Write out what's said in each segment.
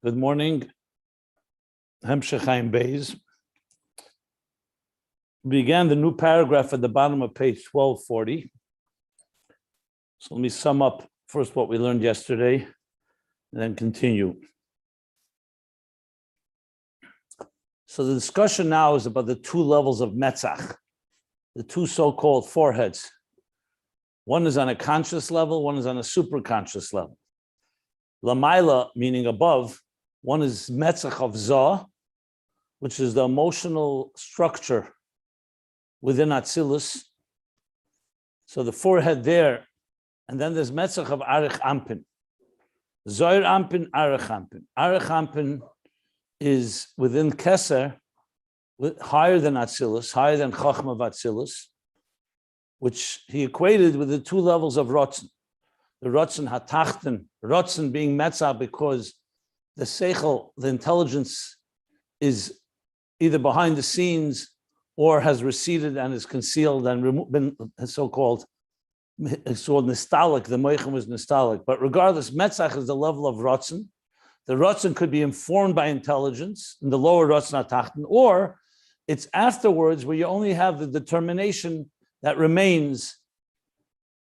Good morning. Ayin Beis. We began the new paragraph at the bottom of page 1240. So let me sum up first what we learned yesterday and then continue. So the discussion now is about the two levels of Metzach, the two so-called foreheads. One is on a conscious level, one is on a superconscious level. Lamaila, meaning above, one is Metzach of Zah, which is the emotional structure within Atzilus. So the forehead there, and then there's Metzach of Arich Ampin. Zohar Ampin, Arich Ampin. Arich Ampin is within Keser, higher than Atzilus, higher than Chochma of Atzilus, which he equated with the two levels of Rotzen. The Rotzen Hatachten, Rotzen being Metzach because the Seichel, the intelligence, is either behind the scenes or has receded and is concealed and been so-called, it's called nostalgic. The Moichem was nostalgic. But regardless, Metzach is the level of Rotzen. The Rotzen could be informed by intelligence in the lower Rotzen Hatachten, or it's afterwards where you only have the determination that remains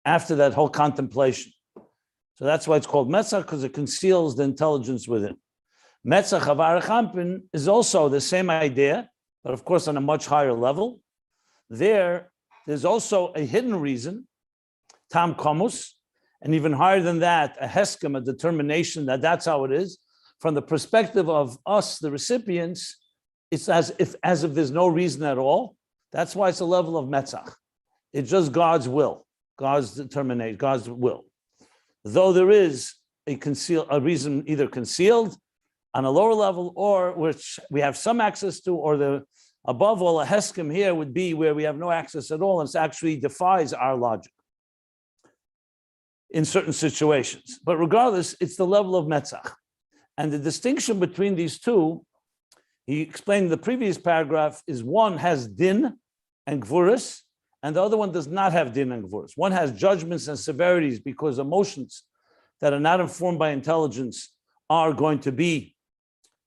after that whole contemplation. So that's why it's called Metzach, because it conceals the intelligence within. Metzach of Arich Ampin is also the same idea, but of course on a much higher level. There's also a hidden reason, Tam Komus, and even higher than that, a Heskem, a determination that that's how it is. From the perspective of us, the recipients, it's as if there's no reason at all. That's why it's a level of Metzach. It's just God's will, God's determination, God's will. Though there is a reason either concealed on a lower level, or which we have some access to, or above all, a Heskem here would be where we have no access at all, and it actually defies our logic in certain situations. But regardless, it's the level of Metzach. And the distinction between these two, he explained in the previous paragraph, is one has din and gvuras, and the other one does not have din and gvuras. One has judgments and severities because emotions that are not informed by intelligence are going to be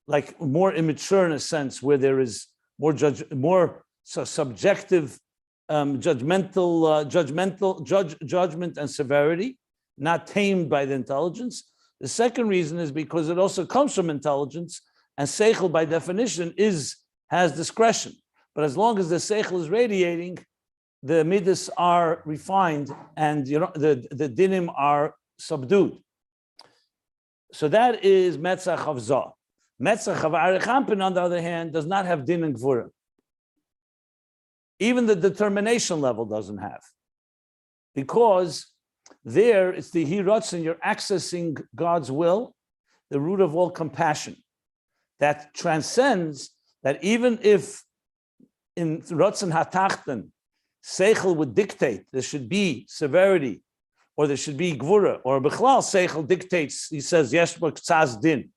like more immature in a sense, where there is more subjective, judgment and severity, not tamed by the intelligence. The second reason is because it also comes from intelligence, and seichel by definition has discretion. But as long as the seichel is radiating, the midas are refined, and the dinim are subdued. So that is Metzach of Zah. Metzach of Arich Ampin, on the other hand, does not have din and gvura. Even the determination level doesn't have, because there it's the Hirotzen, you're accessing God's will, the root of all compassion, that transcends that. Even if in Rotzen Hatachten, Seichel would dictate there should be severity, or there should be gvura, or Bechlal Seichel dictates, he says, Yeshba K'tzaz Din.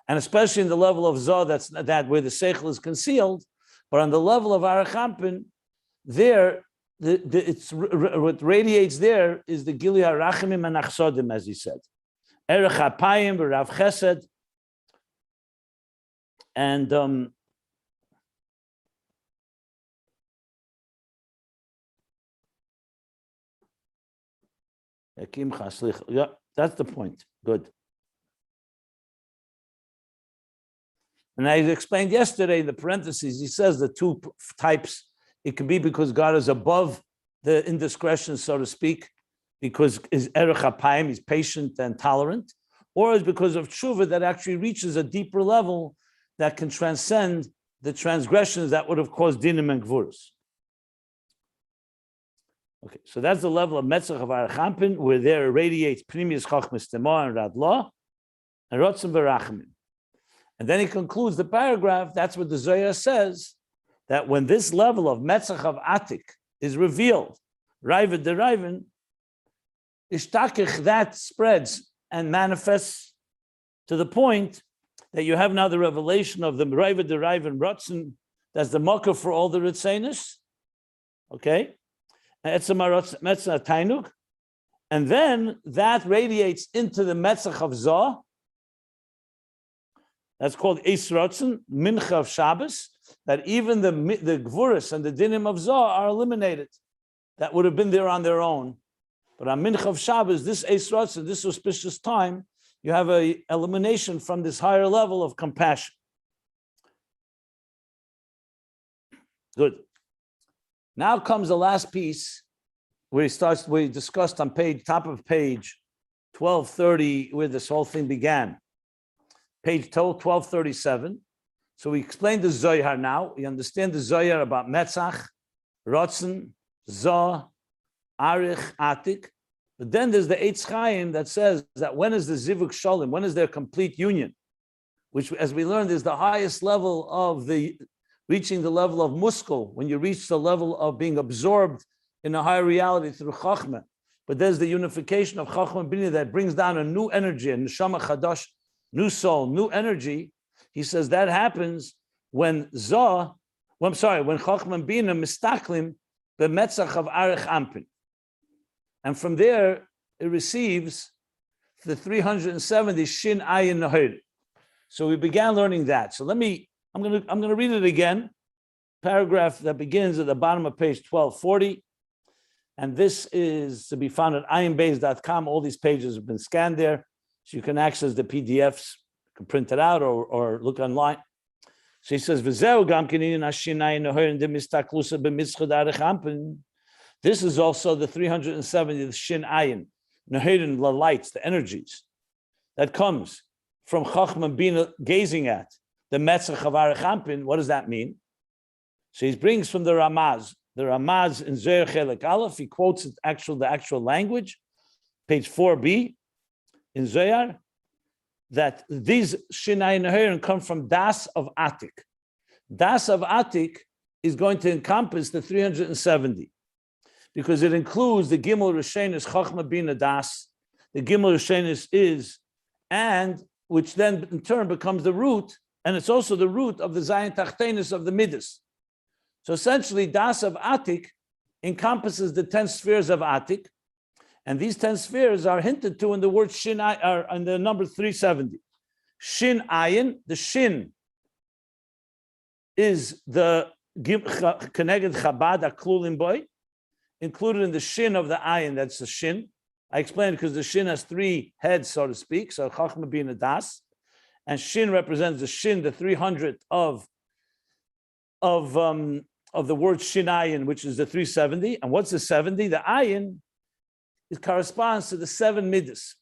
And especially in the level of Zah, that's that where the Seichel is concealed, but on the level of Arich Ampin, there, what radiates there is the Gili HaRachimim and Achsodim, as he said. Erech HaPayim v'Rav Chesed, and yeah, that's the point. Good. And I explained yesterday in the parentheses, he says the two types, it can be because God is above the indiscretion, so to speak, because is Erech HaPayim, he's patient and tolerant, or it's because of tshuva that actually reaches a deeper level that can transcend the transgressions that would have caused dinim and gvuras. Okay, so that's the level of Metzach of Arich Ampin, where there irradiates Pnimius Chochmas Tema and Radla and Rotzen V'Rachmin. And then he concludes the paragraph. That's what the Zohar says, that when this level of Metzach of Atik is revealed, Raivad Deraivin, Ishtakich, that spreads and manifests to the point that you have now the revelation of the Raivad Deraivin Rotzen, that's the mocker for all the Ritzainus. Okay? And then that radiates into the Metzach of Zah, That's called Eis Rotzen, Mincha of Shabbos, that even the Gvuris and the Dinim of Zoh are eliminated. That would have been there on their own. But on Mincha of Shabbos, this Eis Rotzen, this auspicious time, you have a elimination from this higher level of compassion. Good. Now comes the last piece where we discussed on top of page 1230, where this whole thing began. Page 1237. So we explained the Zohar now. We understand the Zohar about Metzach, Rotzen, Zoh, Arich, Atik. But then there's the Eitz Chaim that says that when is the Zivuk Shalom, when is their complete union? Which, as we learned, is the highest level of reaching the level of Muskel, when you reach the level of being absorbed in a higher reality through Chochma. But there's the unification of Chochma and Bina that brings down a new energy, a Neshama Chadash, new soul, new energy. He says that happens when Chochma and Bina mistaklim the Metzach of Arich Ampin. And from there, it receives the 370 Shin Ayin Nahir. So we began learning that. So I'm going to read it again. Paragraph that begins at the bottom of page 1240. And this is to be found at ayinbeis.com. All these pages have been scanned there. So you can access the PDFs, you can print it out or look online. So he says, this is also the 370th Shin Ayin, Nahirin, the lights, the energies that comes from Chochma Bina gazing at the Metzach of Arich Ampin. What does that mean? So he brings from the Ramaz. The Ramaz in Zohar Chelik Aleph, he quotes the actual language, page 4b in Zohar, that these Shin Ayin Nahirin come from Daas of Atik. Daas of Atik is going to encompass the 370. Because it includes the Gimel Rishenis Chochma Bina Das, the Gimel Rishenis is, and which then in turn becomes the root, and it's also the root of the Zayin Tachtenis of the Midas. So essentially, Das of Atik encompasses the 10 spheres of Atik, and these 10 spheres are hinted to in the word Shin, or in the number 370. Shin Ayin, the Shin is the Keneged Chabad Aklulim Boy, included in the Shin of the Ayin, that's the Shin. I explained because the Shin has 3 heads, so to speak, so Chochma Bina Das. And Shin represents the Shin, the 300 of the word Shin Ayin, which is the 370. And what's the 70? The Ayin, it corresponds to the 7 Midas.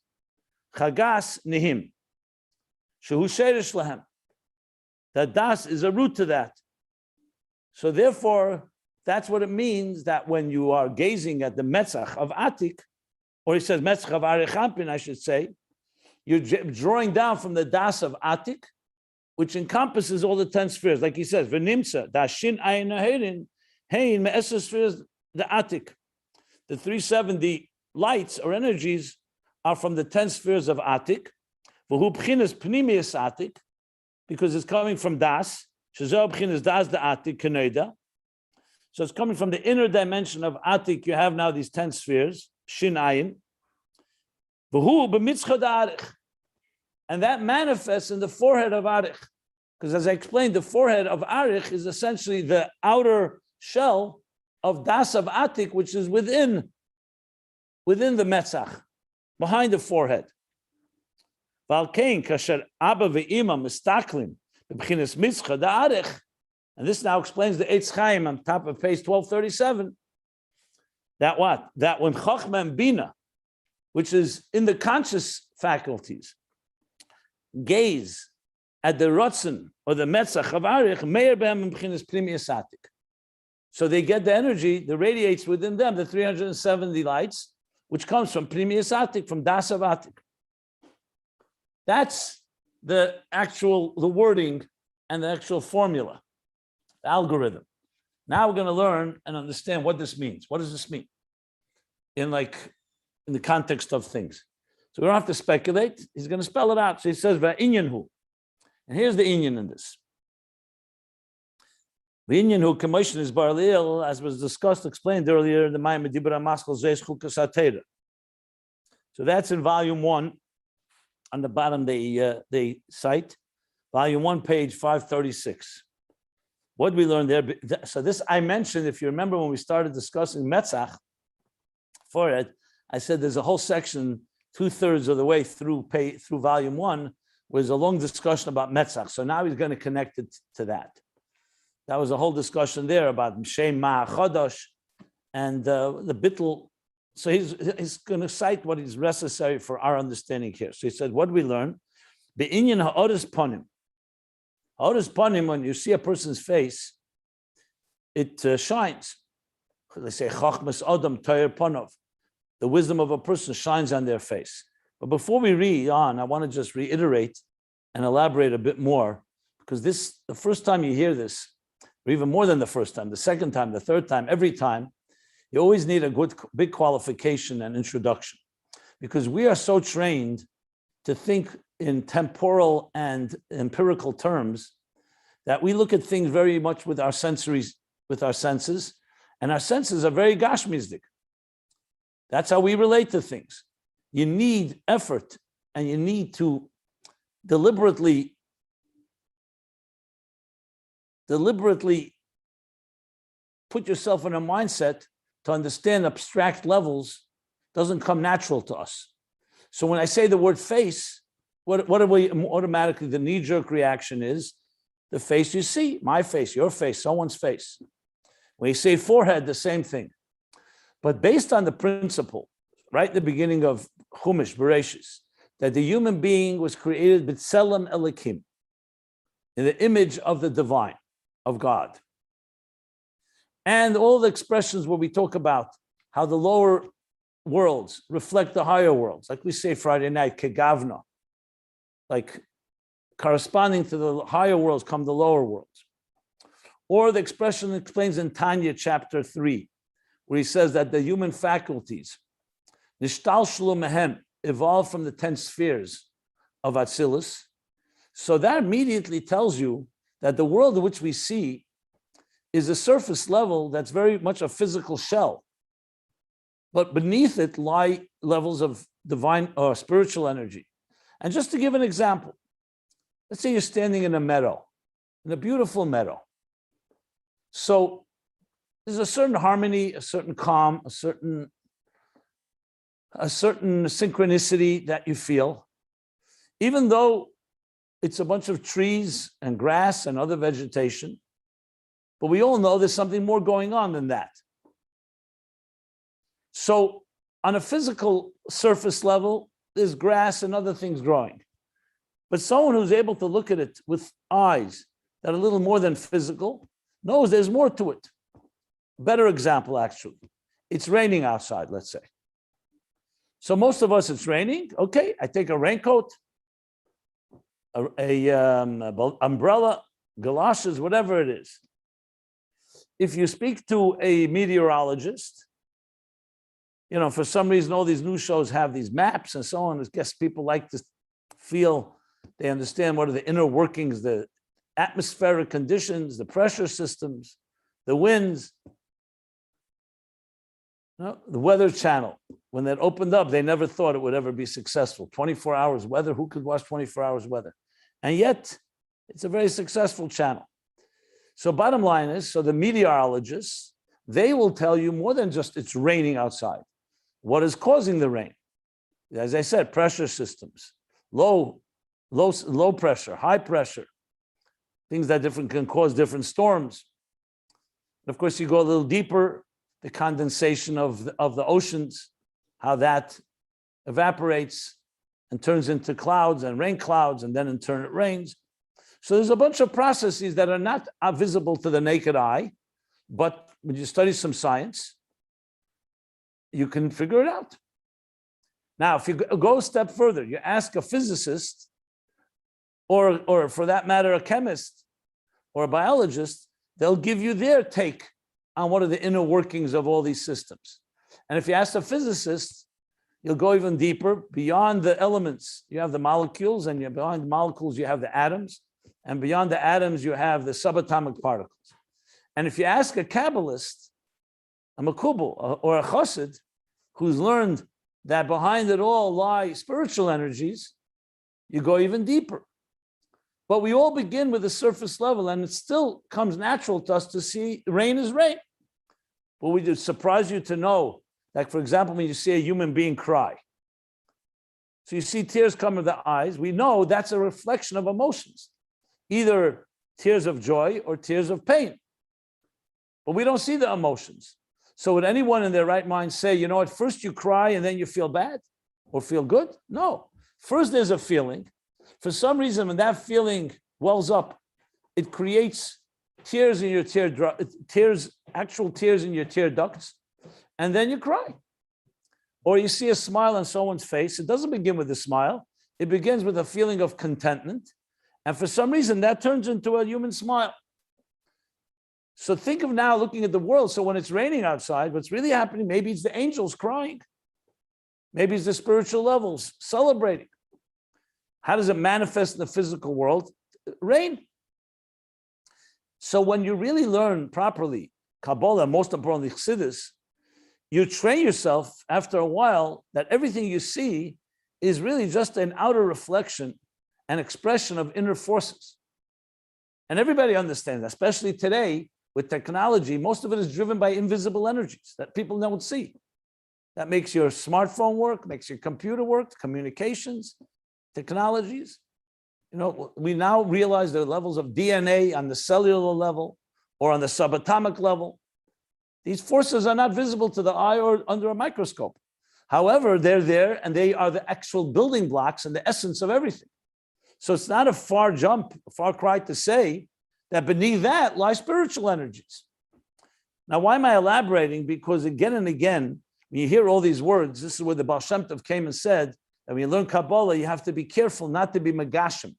Chagas Nihim. Shehu Sheresh Lahem. That Das is a root to that. So therefore, that's what it means that when you are gazing at the Metzach of Atik, or he says Metzach of Arich Ampin, I should say, you're drawing down from the Das of Atik, which encompasses all the 10 spheres. Like he says, V'nimtza, da Shin Ayin Nahirin, Hein Me'eser spheres, the Atik. The 370 lights or energies are from the 10 spheres of Atik. V'hu b'chinas pnimius Atik, because it's coming from Das. Shezo b'chinas Das the Atik, Kenoida. So it's coming from the inner dimension of Atik. You have now these 10 spheres, Shin Ayin. And that manifests in the forehead of Arich. Because as I explained, the forehead of Arich is essentially the outer shell of Das of Atik, which is within the Metzach, behind the forehead. Valkein kasher Abba ve'ima mistaklim b'chinas mitzcha da Arich. And this now explains the Eitz Chaim on top of page 1237. That what? That when Chochma and Bina, which is in the conscious faculties, gaze at the Rotzen or the Metzach of Arich, Meir Behem B'chinas Primius Atik. So they get the energy that radiates within them, the 370 lights, which comes from Primius Atik, from Das of Atik. That's the wording and the actual formula. Algorithm. Now we're going to learn and understand what this means. What does this mean in the context of things? So we don't have to speculate. He's going to spell it out. So he says, "Va'inyanhu," and here's the inyan in this. Va'inyanhu commotion is barlil, as was discussed, explained earlier in the Mayim Dibra Maskal Zeis Chukas HaTeira. So that's in volume 1. On the bottom they cite. volume 1, page 536. What did we learn there? So this I mentioned, if you remember when we started discussing Metzach for it, I said there's a whole section 2/3 of the way through volume 1 was a long discussion about Metzach. So now he's going to connect it to that. That was a whole discussion there about Shem Ma'achodosh and the bittul. So he's going to cite what is necessary for our understanding here. So he said, what do we learn? Be'inyan ha'oris ponim. Ha'oris ponim, when you see a person's face, it shines. They say, Chochmas Adam Toyer Ponov. The wisdom of a person shines on their face. But before we read on, I want to just reiterate and elaborate a bit more, because the first time you hear this, or even more than the first time, the second time, the third time, every time, you always need a big qualification and introduction, because we are so trained to think in temporal and empirical terms that we look at things very much with our senses, and our senses are very gashmizdik. That's how we relate to things. You need effort, and you need to deliberately put yourself in a mindset to understand abstract levels. Doesn't come natural to us. So when I say the word face, what are we automatically, the knee-jerk reaction is the face you see, my face, your face, someone's face. When you say forehead, the same thing. But based on the principle, right at the beginning of Chumash, Bereshis, that the human being was created b'tselem Elokim, in the image of the divine, of God. And all the expressions where we talk about how the lower worlds reflect the higher worlds, like we say Friday night, kegavna, like corresponding to the higher worlds come the lower worlds. Or the expression explains in Tanya chapter 3, where he says that the human faculties, nishtalshlu mehem, evolved from the 10 spheres of Atzilus. So that immediately tells you that the world in which we see is a surface level that's very much a physical shell. But beneath it lie levels of divine or spiritual energy. And just to give an example, let's say you're standing in a meadow, in a beautiful meadow. So there's a certain harmony, a certain calm, a certain synchronicity that you feel, even though it's a bunch of trees and grass and other vegetation. But we all know there's something more going on than that. So on a physical surface level, there's grass and other things growing. But someone who's able to look at it with eyes that are a little more than physical knows there's more to it. Better example, actually. It's raining outside, let's say. So most of us, it's raining. Okay, I take a raincoat, umbrella, galoshes, whatever it is. If you speak to a meteorologist, you know, for some reason, all these news shows have these maps and so on. I guess people like to feel they understand what are the inner workings, the atmospheric conditions, the pressure systems, the winds. No, the Weather Channel, when that opened up, they never thought it would ever be successful. 24 hours weather, who could watch 24 hours weather? And yet, it's a very successful channel. So bottom line is, so the meteorologists, they will tell you more than just it's raining outside. What is causing the rain? As I said, pressure systems, low pressure, high pressure, things that can cause different storms. And of course, you go a little deeper, the condensation of the oceans, how that evaporates and turns into clouds and rain clouds, and then in turn it rains. So there's a bunch of processes that are not visible to the naked eye, but when you study some science, you can figure it out. Now, if you go a step further, you ask a physicist, or for that matter, a chemist or a biologist, they'll give you their take on what are the inner workings of all these systems. And if you ask a physicist, you'll go even deeper beyond the elements. You have the molecules, and behind the molecules, you have the atoms. And beyond the atoms, you have the subatomic particles. And if you ask a Kabbalist, a Makubal, or a Chassid, who's learned that behind it all lie spiritual energies, you go even deeper. But we all begin with the surface level, and it still comes natural to us to see rain is rain. But we just surprise you to know, like, for example, when you see a human being cry. So you see tears come to the eyes. We know that's a reflection of emotions, either tears of joy or tears of pain. But we don't see the emotions. So would anyone in their right mind say, you know, at first you cry and then you feel bad or feel good? No. First there's a feeling. For some reason, when that feeling wells up, it creates tears in your actual tears in your tear ducts, and then you cry. Or you see a smile on someone's face. It doesn't begin with a smile. It begins with a feeling of contentment. And for some reason, that turns into a human smile. So think of now looking at the world. So when it's raining outside, what's really happening, maybe it's the angels crying. Maybe it's the spiritual levels celebrating. How does it manifest in the physical world? Rain. So when you really learn properly Kabbalah, most importantly Chassidus, you train yourself after a while that everything you see is really just an outer reflection and expression of inner forces. And everybody understands, especially today with technology, most of it is driven by invisible energies that people don't see. That makes your smartphone work, makes your computer work, communications, technologies. You know, we now realize there are levels of DNA on the cellular level or on the subatomic level. These forces are not visible to the eye or under a microscope. However, they're there and they are the actual building blocks and the essence of everything. So it's not a far cry to say that beneath that lie spiritual energies. Now, why am I elaborating? Because again and again, when you hear all these words, this is where the Baal Shem Tov came and said that when you learn Kabbalah, you have to be careful not to be megashim,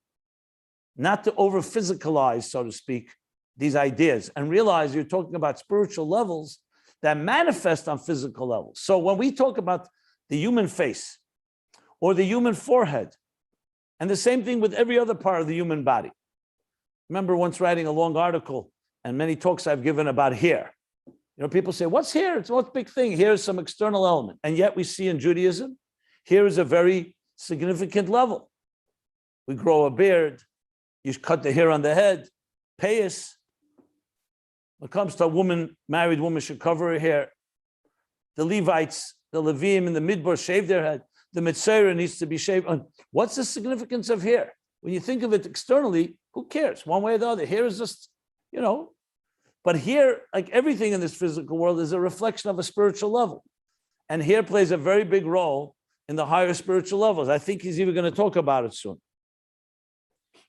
not to over-physicalize, so to speak, these ideas, and realize you're talking about spiritual levels that manifest on physical levels. So when we talk about the human face or the human forehead, and the same thing with every other part of the human body. Remember once writing a long article and many talks I've given about hair. You know, people say, what's hair? It's what's big thing. Hair is some external element. And yet we see in Judaism, hair is a very significant level. We grow a beard. You cut the hair on the head. Payas. When it comes to a woman, married woman should cover her hair. The Levites, the Levim in the Midbar shave their head. The Metzach needs to be shaved. What's the significance of hair? When you think of it externally, who cares? One way or the other. Hair is just, you know. But here, like everything in this physical world, is a reflection of a spiritual level. And hair plays a very big role in the higher spiritual levels. I think he's even going to talk about it soon.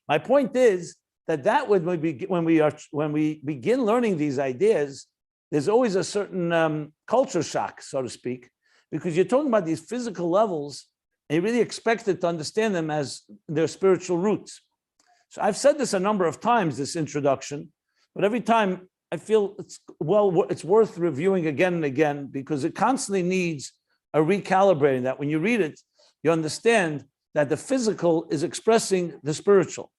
My point is that when we begin learning these ideas, there's always a certain culture shock, so to speak, because you're talking about these physical levels and you really expected to understand them as their spiritual roots. So I've said this a number of times, this introduction, but every time I feel it's worth reviewing again and again because it constantly needs a recalibrating, that when you read it, you understand that the physical is expressing the spiritual.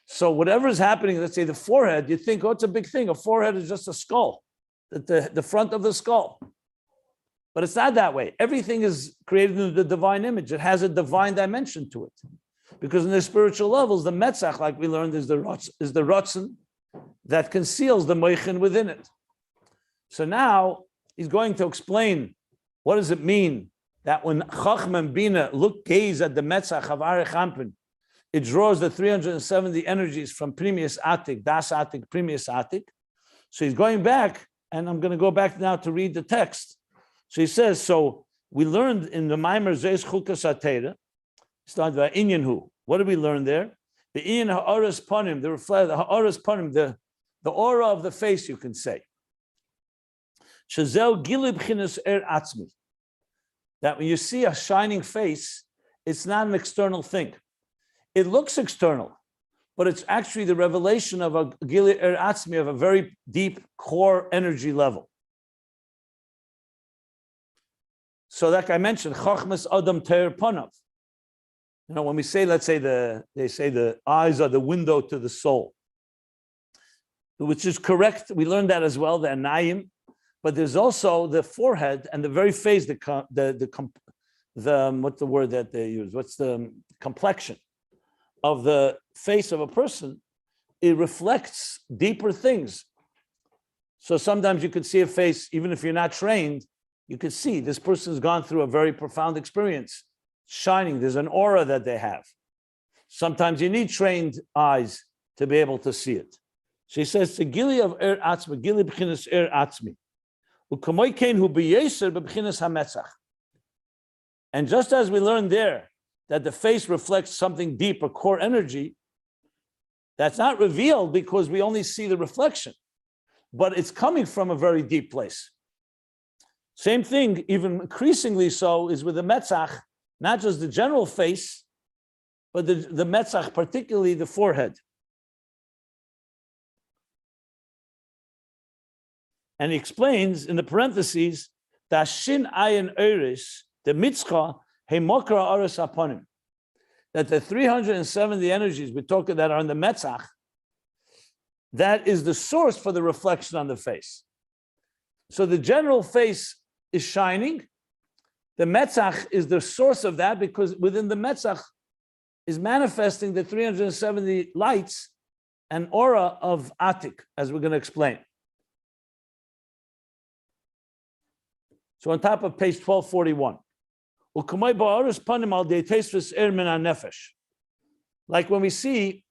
So whatever is happening, let's say the forehead, you think, oh, it's a big thing. A forehead is just a skull, the front of the skull. But it's not that way. Everything is created in the divine image. It has a divine dimension to it. Because in the spiritual levels, the Metzach, like we learned, is the Ratzon that conceals the Moichin within it. So now he's going to explain what does it mean that when Chochma and Bina gaze at the Metzach of Arich, it draws the 370 energies from Primius Atik, Daas Atik, Primius Atik. So he's going back, and I'm going to go back now to read the text. So he says, so we learned in the Maimer Zeis Chukas HaTeira, started by Inyan Hu. What did we learn there? The Inyan Ha'oras Panim, the reflect, the Ha'oras Panim, the aura of the face, you can say. Shazel Gilib Chinas Er Atzmi. That when you see a shining face, it's not an external thing. It looks external, but it's actually the revelation of a Gilib Er Atzmi, of a very deep core energy level. So like I mentioned, Chochmas Adam Teir Panav. You know, when we say, let's say they say the eyes are the window to the soul, which is correct. We learned that as well, the Anayim, but there's also the forehead and the very face, what's the word that they use? What's the complexion? of the face of a person, it reflects deeper things. So sometimes you could see a face, even if you're not trained, you could see this person's gone through a very profound experience, shining. There's an aura that they have. Sometimes you need trained eyes to be able to see it. She says, "Gili of atzmi, gili b'chinas atzmi, u'kamoy kein hu b'yeser b'chinas hametzach." And just as we learned there that the face reflects something deep, a core energy, that's not revealed because we only see the reflection, but it's coming from a very deep place. Same thing, even increasingly so, is with the Metzach, not just the general face, but the Metzach, particularly the forehead. And he explains in the parentheses that Shin Ayin Beis, the Mitzcha, Heimokra Aris Aponim, that the 370 energies we talk that are in the Metzach, that is the source for the reflection on the face. So the general face is shining. The Metzach is the source of that because within the Metzach is manifesting the 370 lights and aura of Atik, as we're going to explain. So on top of page 1241, like when we see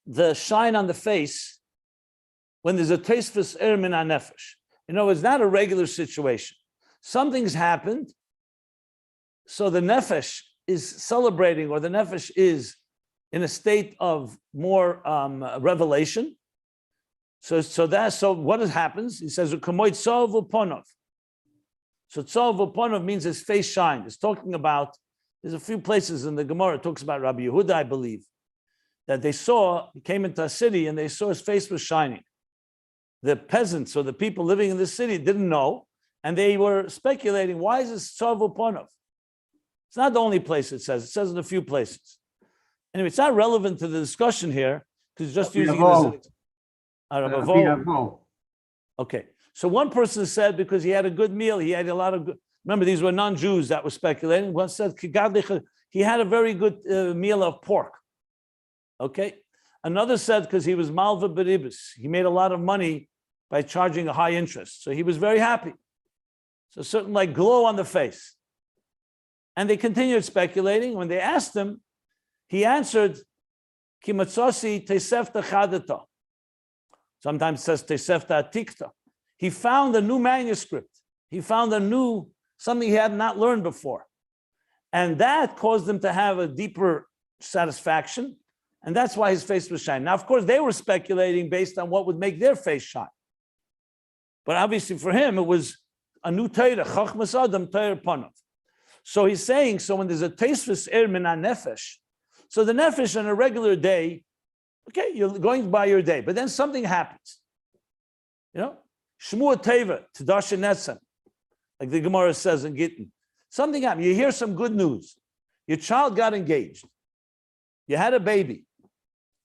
the shine on the face, when there's a teisvus er min hanefesh. It's not a regular situation. Something's happened, so the nefesh is celebrating, or the nefesh is in a state of more revelation. So what happens? He says, so tzov uponov means his face shined. It's talking about, there's a few places in the Gemara, it talks about Rabbi Yehuda, I believe, that he came into a city and they saw his face was shining. The peasants or the people living in the city didn't know, and they were speculating, why is this tzov uponov? It's not the only place it says in a few places. Anyway, it's not relevant to the discussion here, because it's just using it as okay. So one person said because he had a good meal, he had a lot of good, remember these were non-Jews that were speculating. One said he had a very good meal of pork. Okay. Another said because he was malva beribus, he made a lot of money by charging a high interest. So he was very happy. So certain like glow on the face. And they continued speculating. When they asked him, he answered, Kimatsosi tesefta chadata. Sometimes it says tesefta atikta. He found a new manuscript. He found something he had not learned before. And that caused him to have a deeper satisfaction. And that's why his face was shining. Now, of course, they were speculating based on what would make their face shine. But obviously for him, it was a new Torah, Chochma Adam, Torah Panav. So he's saying, so when there's a teisvus er min hanefesh, so the nefesh on a regular day, okay, you're going by your day, but then something happens. Shmua Teva, Tadash Netzem, like the Gemara says in Gittin. Something happened. You hear some good news. Your child got engaged. You had a baby.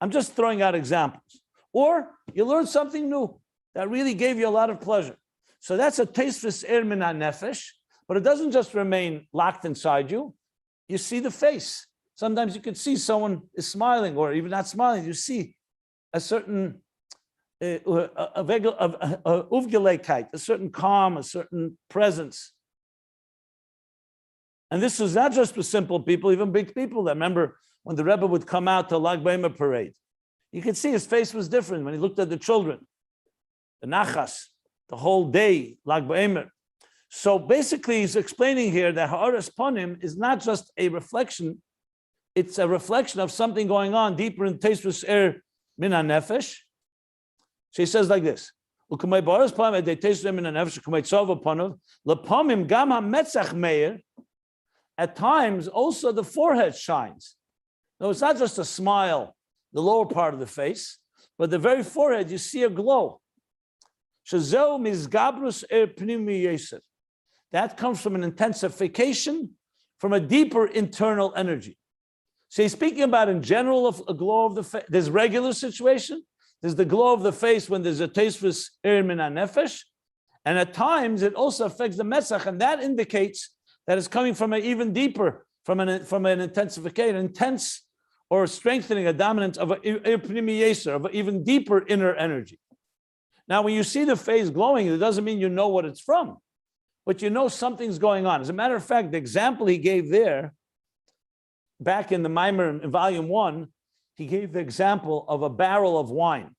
I'm just throwing out examples. Or you learned something new that really gave you a lot of pleasure. So that's a teisvus er min hanefesh, but it doesn't just remain locked inside you. You see the face. Sometimes you can see someone is smiling, or even not smiling. You see a certain uvgeleikheit, a certain calm, a certain presence. And this was not just for simple people, even big people. That remember when the Rebbe would come out to Lag B'Omer parade, you could see his face was different when he looked at the children, the nachas, the whole day, Lag B'Omer. So basically, he's explaining here that Ha'aras Panim is not just a reflection; it's a reflection of something going on deeper in teisvus er min hanefesh. So he says like this: at times, also the forehead shines. No, it's not just a smile, the lower part of the face, but the very forehead, you see a glow. That comes from an intensification, from a deeper internal energy. So he's speaking about in general of a glow of the face. There's regular situation. There's the glow of the face when there's a teisvus er min hanefesh, and at times it also affects the Metzach, and that indicates that it's coming from an even deeper, from an intensification, intense or strengthening a dominance of an even deeper inner energy. Now, when you see the face glowing, it doesn't mean you know what it's from, but you know something's going on. As a matter of fact, the example he gave there, back in the Maimer in volume 1, he gave the example of a barrel of wine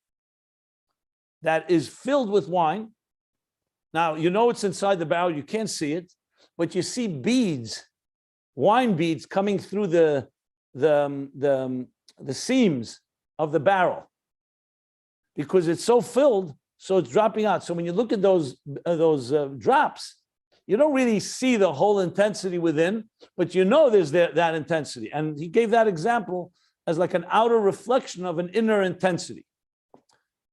that is filled with wine. Now, you know it's inside the barrel, you can't see it, but you see beads, wine beads coming through the seams of the barrel because it's so filled, so it's dropping out. So when you look at those drops, you don't really see the whole intensity within, but you know there's that intensity. And he gave that example as like an outer reflection of an inner intensity.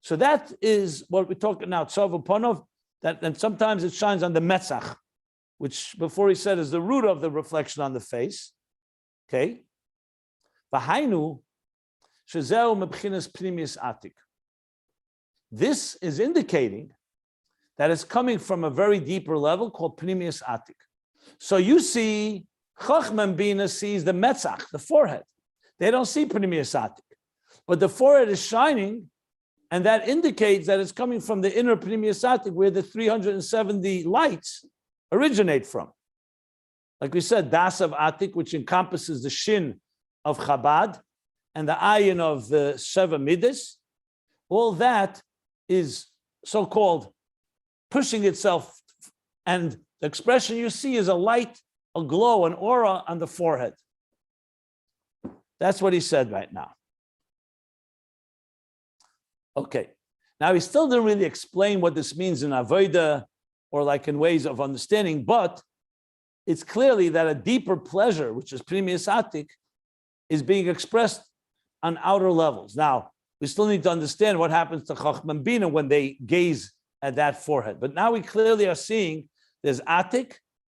So that is what we're talking now, Tzav Upanov, that, and sometimes it shines on the Metzach, which before he said is the root of the reflection on the face. Okay. V'hainu shezeu mebchinas pnimius Atik. This is indicating that it's coming from a very deeper level called pnimius Atik. So you see, Chochma and Bina sees the Metzach, the forehead. They don't see pnimius Atik, but the forehead is shining, and that indicates that it's coming from the inner pnimius Atik, where the 370 lights originate from. Like we said, Daas of Atik, which encompasses the Shin of Chabad and the Ayin of the Sheva Midas, all that is so-called pushing itself, and the expression you see is a light, a glow, an aura on the forehead. That's what he said right now. Okay, now he still didn't really explain what this means in Avodah or like in ways of understanding, but it's clearly that a deeper pleasure, which is Pnimius Atik, is being expressed on outer levels. Now, we still need to understand what happens to Chochma and Bina when they gaze at that forehead. But now we clearly are seeing there's Atik,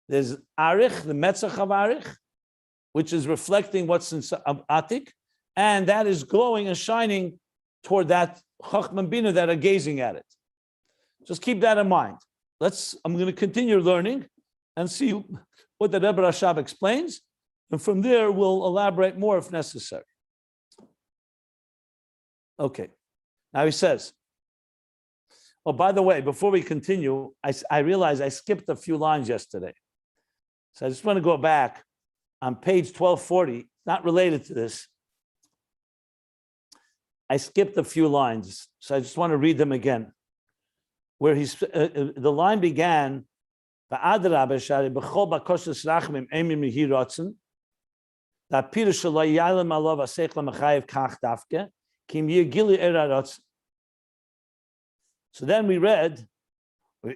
there's Arich, the Metzach of Arich, which is reflecting what's in Atik, and that is glowing and shining toward that Chochma and Bina that are gazing at it. Just keep that in mind. I'm going to continue learning and see what the Rebbe Rashab explains, and from there we'll elaborate more if necessary. Okay, now he says, oh, by the way, before we continue, I realized I skipped a few lines yesterday. So I just want to go back on page 1240, not related to this. I skipped a few lines, so I just want to read them again. Where the line began, so then we read, and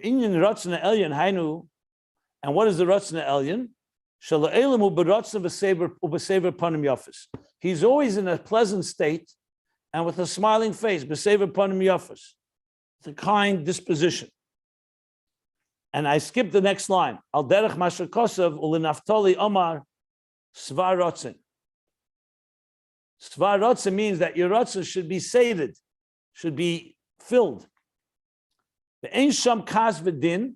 what is the Ratzna Elyon? He's always in a pleasant state and with a smiling face, with a kind disposition. And I skipped the next line. Al derech masher kosav ulenaftali omar svar rotzen. Svar rotzen means that your rotzen should be sated, should be filled. The ein sham kas v'din,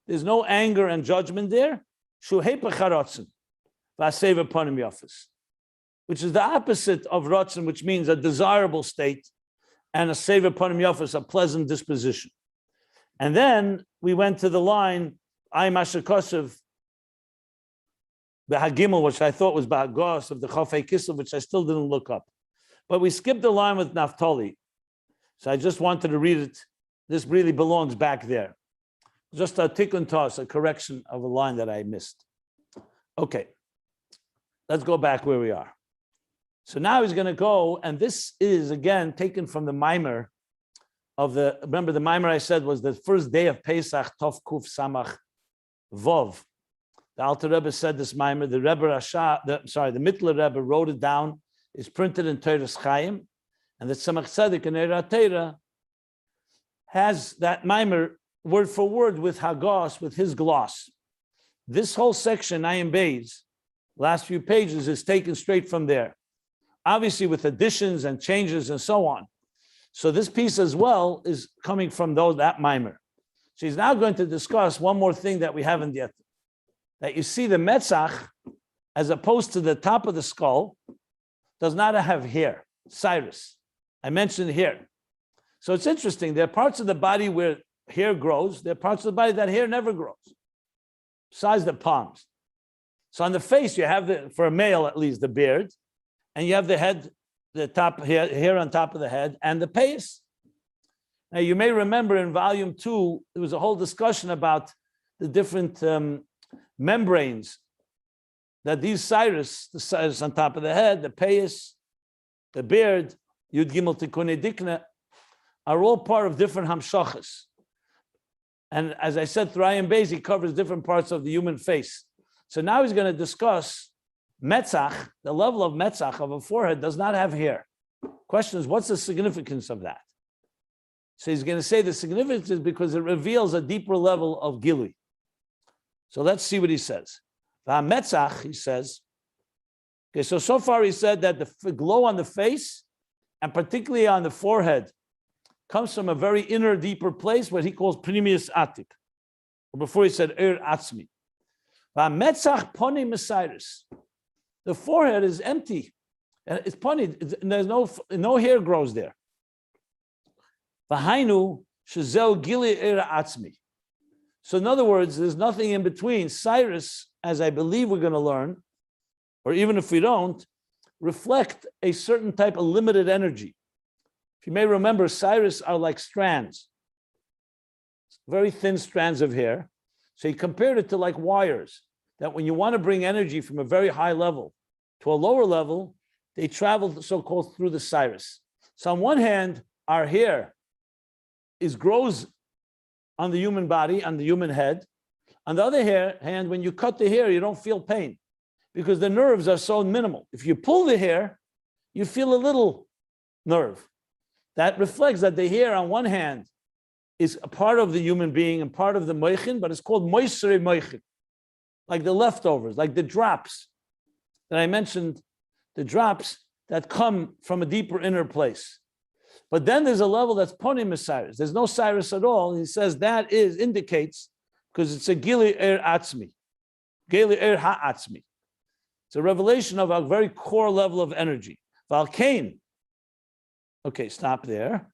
there's no anger and judgment there. Shu hepech harotzen v'asev upanim yafis, which is the opposite of rotzen, which means a desirable state, and a sev upanim yafis, a pleasant disposition. And then we went to the line, I Masher Kosev, the Hagimel, which I thought was Ba'agos of the Chofei Kisel, which I still didn't look up. But we skipped the line with Naphtali. So I just wanted to read it. This really belongs back there. Just a tikkun toss, a correction of a line that I missed. Okay, let's go back where we are. So now he's going to go, and this is again taken from the Maimer of remember the Maimer I said was the first day of Pesach, Tov Kuf Samach Vov. The Alter Rebbe said this Maimer, the Mittler Rebbe wrote it down. It's printed in Teres Chaim, and the Tzemach Tzedek in Eira Teira has that Maimer word for word with Hagos, with his gloss. This whole section, Ayin Beis, last few pages, is taken straight from there. Obviously with additions and changes and so on. So this piece as well is coming from that Maimer. So he's now going to discuss one more thing that we haven't yet. That you see the Metzach, as opposed to the top of the skull does not have hair, Cyrus. I mentioned hair. So it's interesting. There are parts of the body where hair grows. There are parts of the body that hair never grows, besides the palms. So on the face, you have, for a male at least, the beard, and you have the head, the top hair on top of the head, and the payas. Now, you may remember in volume 2, there was a whole discussion about the different membranes that these Cyrus, the Cyrus on top of the head, the payas, the beard, Yud Gimel Tikkun Dikna, are all part of different hamshachas. And as I said, through Ayin Beis, he covers different parts of the human face. So now he's going to discuss Metzach, the level of Metzach of a forehead does not have hair. Question is, what's the significance of that? So he's going to say the significance is because it reveals a deeper level of Gili. So let's see what he says. Metzach, he says, okay, so far he said that the glow on the face, and particularly on the forehead, comes from a very inner, deeper place, what he calls Pnimius Atik. Or before he said Atzmi. Metzach poni Mesiris. The forehead is empty. And it's poni, there's no hair grows there. V'hainu shezeu gili atzmi. So in other words, there's nothing in between. Cyrus, as I believe we're going to learn, or even if we don't, reflect a certain type of limited energy. If you may remember, Cyrus are like strands, very thin strands of hair. So he compared it to like wires, that when you want to bring energy from a very high level to a lower level, they travel so-called through the Cyrus. So on one hand, our hair grows on the human body, on the human head. On the other hand, when you cut the hair, you don't feel pain because the nerves are so minimal. If you pull the hair, you feel a little nerve. That reflects that the hair on one hand is a part of the human being and part of the moichin, but it's called moisere moichin, like the leftovers, like the drops that I mentioned, the drops that come from a deeper inner place. But then there's a level that's ponim Cyrus. There's no Cyrus at all. And he says that indicates, because it's a gili atzmi, gili ha'atzmi. It's a revelation of a very core level of energy. Valkain. Okay, stop there.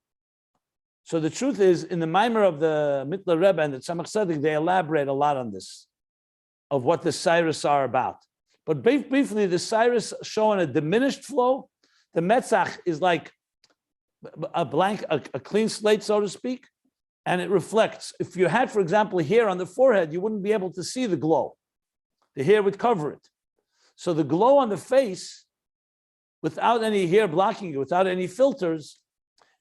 So the truth is, in the Maimer of the Mittler Rebbe and the Tzemach Tzedek, they elaborate a lot on this, of what the Cyrus are about. But briefly, the Cyrus show in a diminished flow. The Metzach is like a blank, a clean slate, so to speak, and it reflects. If you had, for example, hair on the forehead, you wouldn't be able to see the glow. The hair would cover it. So the glow on the face, without any hair blocking it, without any filters,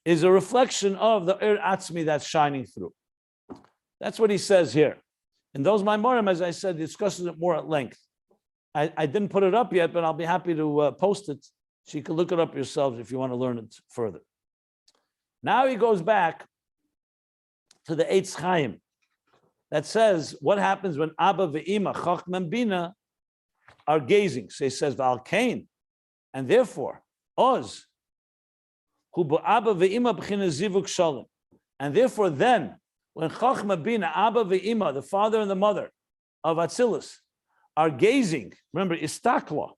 is a reflection of the atzmi that's shining through. That's what he says here. In those Maimorim, as I said, he discusses it more at length. I didn't put it up yet, but I'll be happy to post it so you can look it up yourselves if you want to learn it further. Now he goes back to the Eitz Chaim that says what happens when Abba ve'ima, Chochma and Bina are gazing. So he says, V'al and therefore, Oz, hu Abba ve'ima b'china zivuk shalom. And therefore then, when Chochma, Bina, Abba ve'ima, the father and the mother of Atzilus, are gazing, remember, istakla,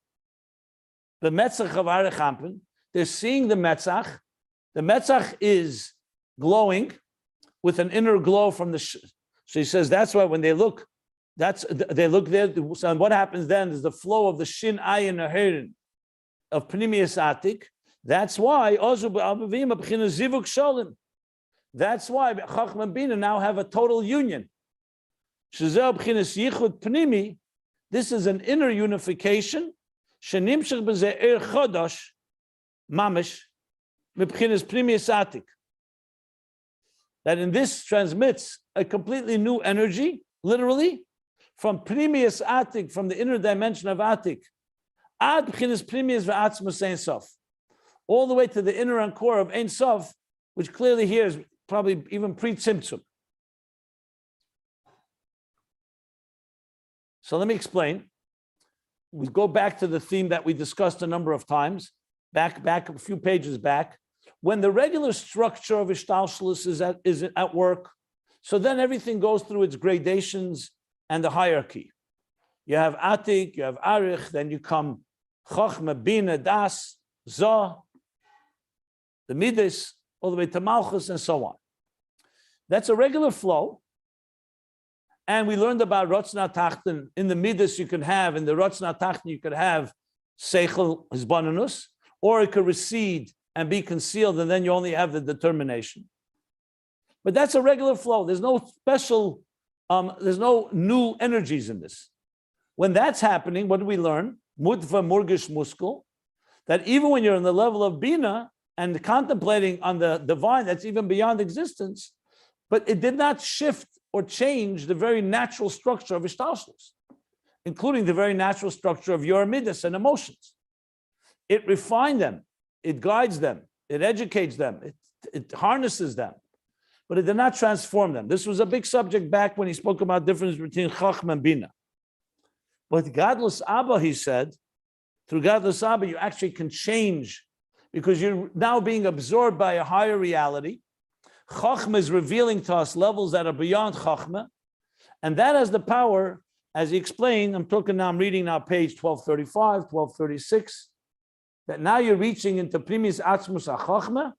the Metzach of Arich, they're seeing the Metzach. The Metzach is glowing with an inner glow from the. So he says that's why when they look, they look there. So what happens then is the flow of the Shin, Ayin, Aherin of Pnimius Atik. That's why that's why Chochma and Bina now have a total union. This is an inner unification. Mamish. That in this transmits a completely new energy, literally, from Pnimius Atik, from the inner dimension of Atik, ad b'chinas Pnimius v'atzmus Ein Sof, all the way to the inner and core of Ein Sof, which clearly here is probably even pre-Tzimtzum. So let me explain. We go back to the theme that we discussed a number of times, back a few pages back. When the regular structure of Ishtalshalus is at work, so then everything goes through its gradations and the hierarchy. You have Atik, you have Arich, then you come Chochma, Bina, Daas, Zoh, the Midas, all the way to Malchus, and so on. That's a regular flow. And we learned about Rotzna Tachten. In the Midas you can have, in the Rotzna Tachten you could have Seichel Hizbananus, or it could recede and be concealed, and then you only have the determination. But that's a regular flow. There's no special, there's no new energies in this. When that's happening, what do we learn? Mutva Murgish Muskel, that even when you're in the level of Bina and contemplating on the divine that's even beyond existence, but it did not shift or change the very natural structure of Ishtalshlus, including the very natural structure of your midas and emotions. It refined them, it guides them, it educates them, it harnesses them, but it did not transform them. This was a big subject back when he spoke about the difference between Chochma and Bina. But Gadlus Abba, he said, through Gadlus Abba, you actually can change because you're now being absorbed by a higher reality. Chochma is revealing to us levels that are beyond Chochma, and that has the power, as he explained, I'm reading now page 1235, 1236, that now you're reaching into Primis Atzmus HaChochma,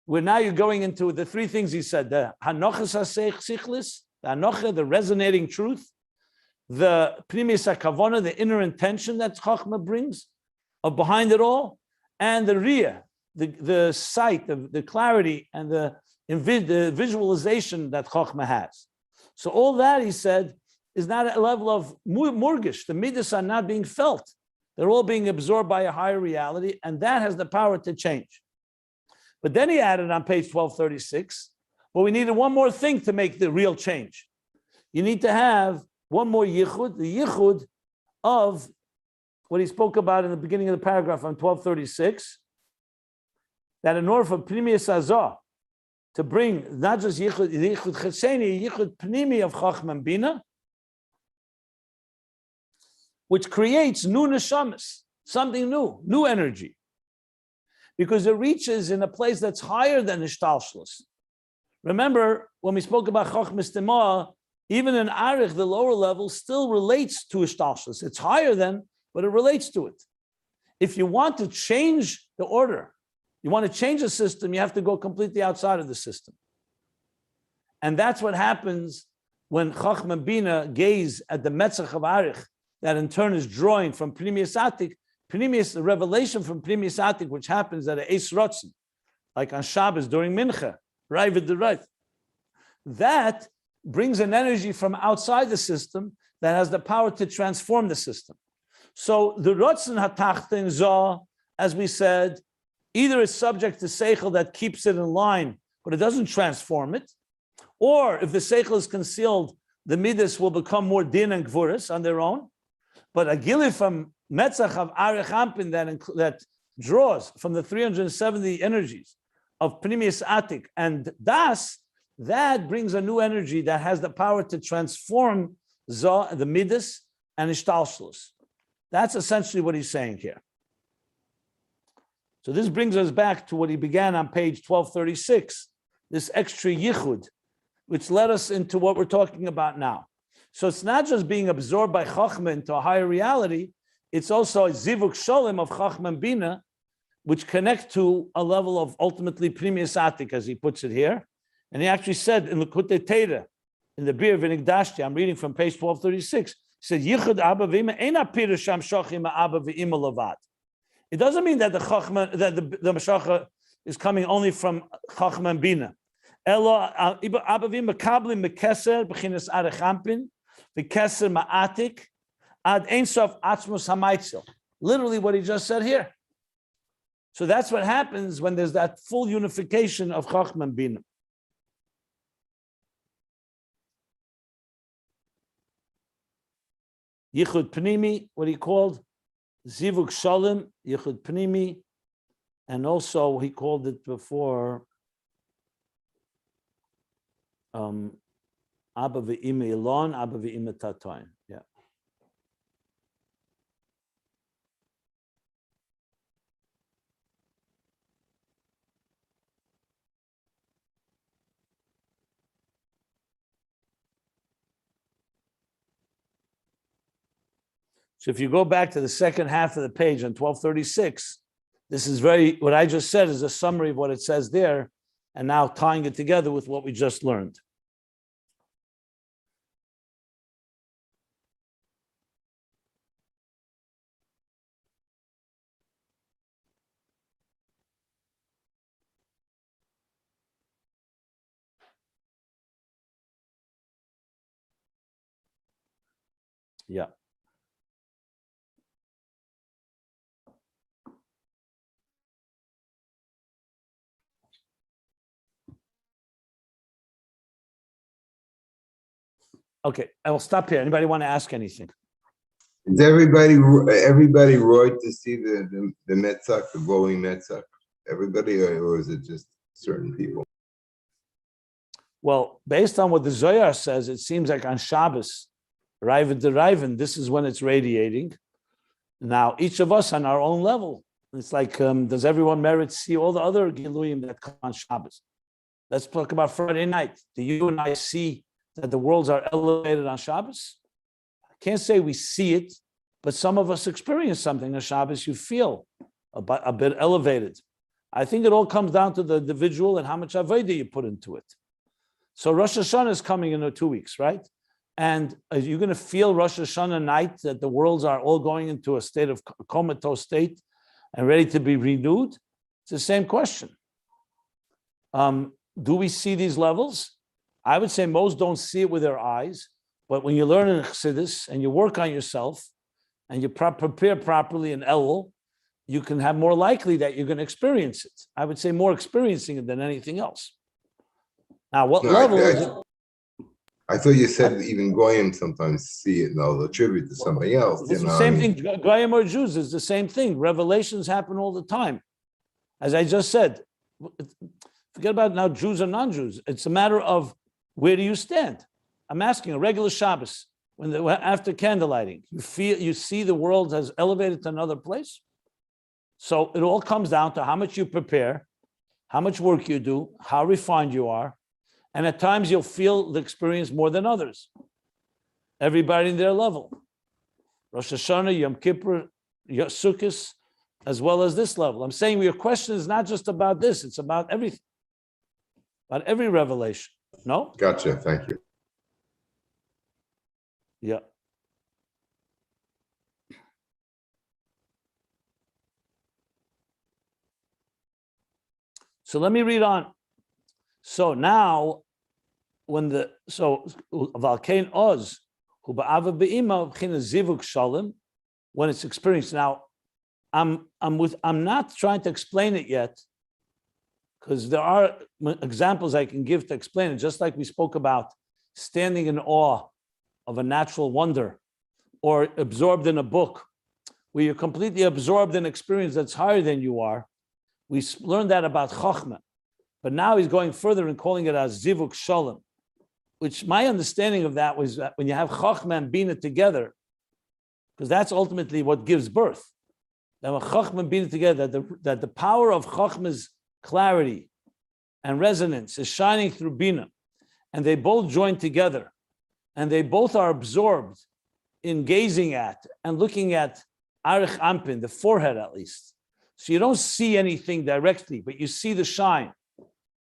where now you're going into the three things he said, the Hanochas HaSichlis, the Hanocha, the resonating truth, the Primis HaKavona, the inner intention that Chochma brings, of behind it all, and the Riyah, the sight, the clarity, and the visualization that Chochma has. So all that, he said, is not a level of murgish. The midas are not being felt. They're all being absorbed by a higher reality, and that has the power to change. But then he added on page 1236, well, we needed one more thing to make the real change. You need to have one more yichud, the yichud of what he spoke about in the beginning of the paragraph on 1236, that in order for Pnimius Azah to bring not just yichud cheseni, yichud pnimi of Chochma and Bina, which creates new neshamas, something new energy, because it reaches in a place that's higher than Ishtalshlus. Remember, when we spoke about Chochma Stima, even in Arich, the lower level still relates to Ishtalshlus. It's higher than, but it relates to it. If you want to change the order, you want to change the system, you have to go completely outside of the system. And that's what happens when Chochma and Bina gaze at the Metzach of Arich, that in turn is drawing from Pnimius Atik, the revelation from Pnimius Atik, which happens at a Eis Rotzen, like on Shabbos during Mincha, Raivid the right. That brings an energy from outside the system that has the power to transform the system. So the Rotzen HaTachten Zoh, as we said, either is subject to Seichel that keeps it in line, but it doesn't transform it, or if the Seichel is concealed, the Midas will become more Din and Gvuris on their own. But a Gili from Metzach of Arich Ampin that draws from the 370 energies of Pnimius Atik and Daas, that brings a new energy that has the power to transform the Midas and Ishtalshlus. That's essentially what he's saying here. So this brings us back to what he began on page 1236, this extra yichud, which led us into what we're talking about now. So it's not just being absorbed by Chochma into a higher reality, it's also a zivuk sholem of Chochma and Bina, which connect to a level of ultimately Pnimius Atik, as he puts it here. And he actually said in the Kutei Teira, in the Bir V'Nigdashti, I'm reading from page 1236, he said, Yichud Abba v'Ima eina pirusham shochim Abba v'Ima levad. It doesn't mean that the Chochma, that the Mashacha is coming only from Chochma and Bina. Elo Abba v'Ima kablim mekeser b'chinas Arich Ampin v'keser ma'atik ad ein sof atzmus hamaitzel. Literally what he just said here. So that's what happens when there's that full unification of Chochma and Bina. Yichud Pnimi, what he called Zivuk Shalom, Yichud Pnimi, and also he called it before Abba V'Ima Ilon, Abba V'Ima Tatoin. Yeah. So if you go back to the second half of the page on 1236, this is what I just said is a summary of what it says there, and now tying it together with what we just learned. Yeah. Okay, I will stop here. Anybody want to ask anything? Is everybody right to see the Metzach, the glowing Metzach? Everybody, or is it just certain people? Well, based on what the Zohar says, it seems like on Shabbos, Raven to Raven, this is when it's radiating. Now, each of us on our own level, it's like, does everyone merit see all the other Giluyim that come on Shabbos? Let's talk about Friday night. Do you and I see that the worlds are elevated on Shabbos? I can't say we see it, but some of us experience something on Shabbos. You feel a bit elevated. I think it all comes down to the individual and how much avodah you put into it. So Rosh Hashanah is coming in 2 weeks, right? And are you going to feel Rosh Hashanah night that the worlds are all going into a state of comatose state and ready to be renewed? It's the same question. Do we see these levels? I would say most don't see it with their eyes, but when you learn in Chassidus and you work on yourself and you prepare properly in Elul, you can have more likely that you're going to experience it. I would say more experiencing it than anything else. Now, what level is it? I thought you said even Goyim sometimes see it and they'll attribute to somebody else. It's the same thing. Goyim or Jews is the same thing. Revelations happen all the time. As I just said, forget about now Jews or non-Jews. It's a matter of where do you stand? I'm asking a regular Shabbos, after candlelighting, you see the world has elevated to another place. So it all comes down to how much you prepare, how much work you do, how refined you are. And at times you'll feel the experience more than others. Everybody in their level. Rosh Hashanah, Yom Kippur, Sukkot, as well as this level. I'm saying your question is not just about this, it's about everything. About every revelation. No? Gotcha, thank you. Yeah. So let me read on. So now, when Valkein Oz, who ba'ava be'ima b'china zivuk shalom, when it's experienced. Now, I'm not trying to explain it yet, because there are examples I can give to explain it, just like we spoke about standing in awe of a natural wonder, or absorbed in a book, where you're completely absorbed in experience that's higher than you are. We learned that about Chochma. But now he's going further and calling it as Zivuk Shalom, which my understanding of that was that when you have Chochma and Bina together, because that's ultimately what gives birth. That when Chochma and Bina together, that the power of Chochma's clarity and resonance is shining through Bina, and they both join together, and they both are absorbed in gazing at and looking at Arich Ampin, the forehead at least. So you don't see anything directly, but you see the shine.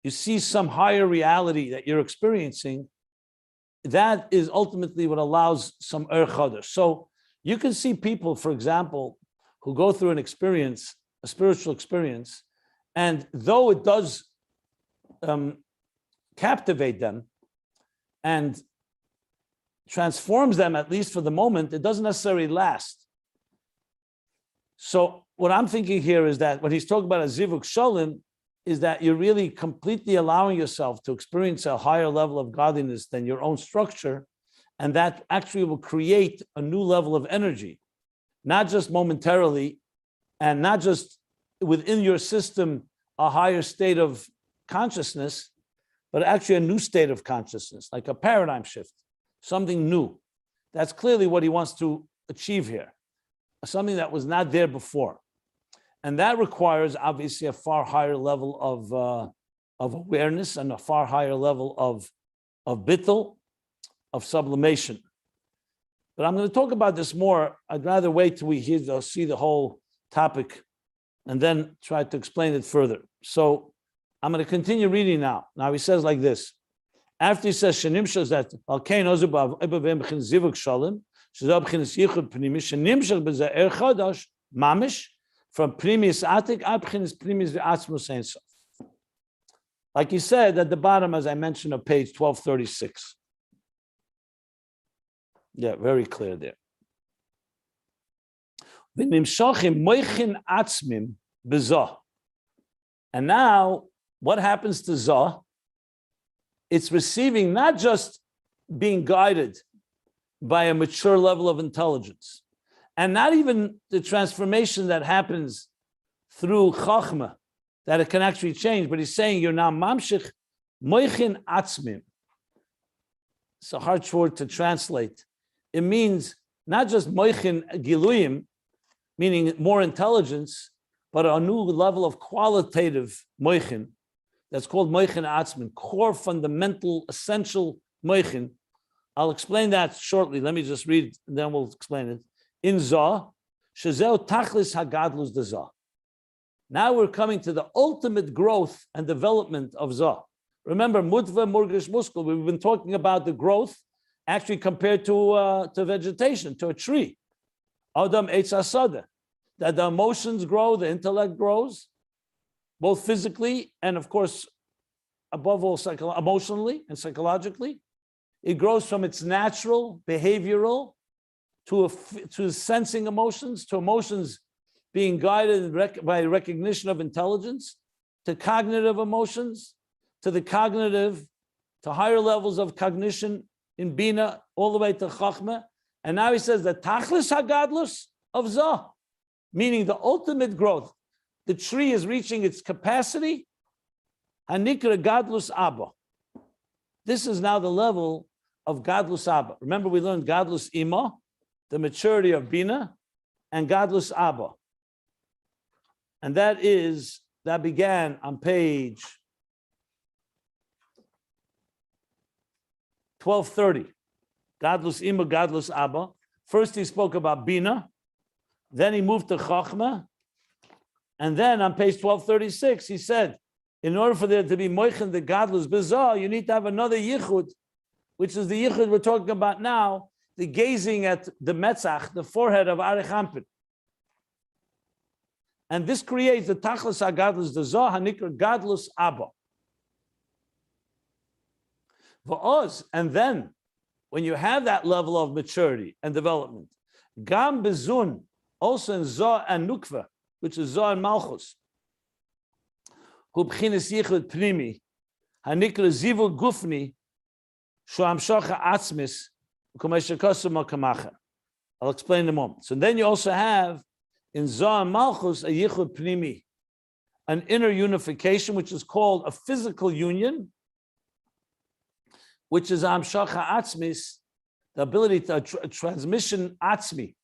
You see some higher reality that you're experiencing. That is ultimately what allows some Chodesh. So you can see people, for example, who go through an experience, a spiritual experience, and though it does captivate them and transforms them, at least for the moment, it doesn't necessarily last. So what I'm thinking here is that when he's talking about a Zivuk Shalom, is that you're really completely allowing yourself to experience a higher level of godliness than your own structure, and that actually will create a new level of energy, not just momentarily, and not just within your system, a higher state of consciousness, but actually a new state of consciousness, like a paradigm shift, something new. That's clearly what he wants to achieve here, something that was not there before. And that requires obviously a far higher level of awareness and a far higher level of bittul, of sublimation. But I'm going to talk about this more. I'd rather wait till we see the whole topic and then try to explain it further. So I'm going to continue reading now. Now he says like this. After he says, Shenimshach that Alkein Ozubav Ibavim B'chin Zivuk Shalom, Shazab B'chin Yichud Pnimi, Shenimshach B'Zeh Chadash, Mamish, from Primis Atik, Abchin Primis V'Atzmus Ein Sof. Like he said at the bottom, as I mentioned, of page 1236. Yeah, very clear there. And now, what happens to Zah? It's receiving not just being guided by a mature level of intelligence, and not even the transformation that happens through Chochma, that it can actually change, but he's saying you're now mamshich moichin atzmim. It's a hard word to translate. It means not just moichin giluyim, meaning more intelligence, but a new level of qualitative moichin. That's called moichin atzmim, core, fundamental, essential moichin. I'll explain that shortly. Let me just read, and then we'll explain it. In Zah, shezeu tachlis hagadlus de Zah. Now we're coming to the ultimate growth and development of Zah. Remember, mutva, murgish, muskul, we've been talking about the growth actually compared to vegetation, to a tree. Adam eitz asada, that the emotions grow, the intellect grows, both physically and, of course, above all, emotionally and psychologically. It grows from its natural, behavioral, to sensing emotions, to emotions being guided by recognition of intelligence, to cognitive emotions, to the cognitive, to higher levels of cognition in Bina, all the way to Chochma. And now he says the tachlis hagadlus of Zah, meaning the ultimate growth. The tree is reaching its capacity. Hanikra Gadlus Abba. This is now the level of Gadlus Abba. Remember, we learned Gadlus Ima, the maturity of Bina, and Gadlus Abba. And that began on page 1230. Gadlus Ima, Gadlus Abba. First he spoke about Bina, then he moved to Chochma, and then on page 1236 he said, in order for there to be moichin the Gadlus Bizarre, you need to have another yichud, which is the yichud we're talking about now, the gazing at the Metzach, the forehead of Arich. And this creates the tachlis hagadlus, the Zoh hanikra Gadlus Abba. And then, when you have that level of maturity and development, gam bezun, also in Zoh and Nukva, which is Zoh and Malchus, hu b'chinas yichud primi, hanikra zivu gufni, shu amshocha atzmis, u'kamesha kosuma kamacha. I'll explain in a moment. So then you also have in Zoh and Malchus a yichud pnimi, an inner unification, which is called a physical union, which is amshacha atzmis, the ability to a transmission atzmi,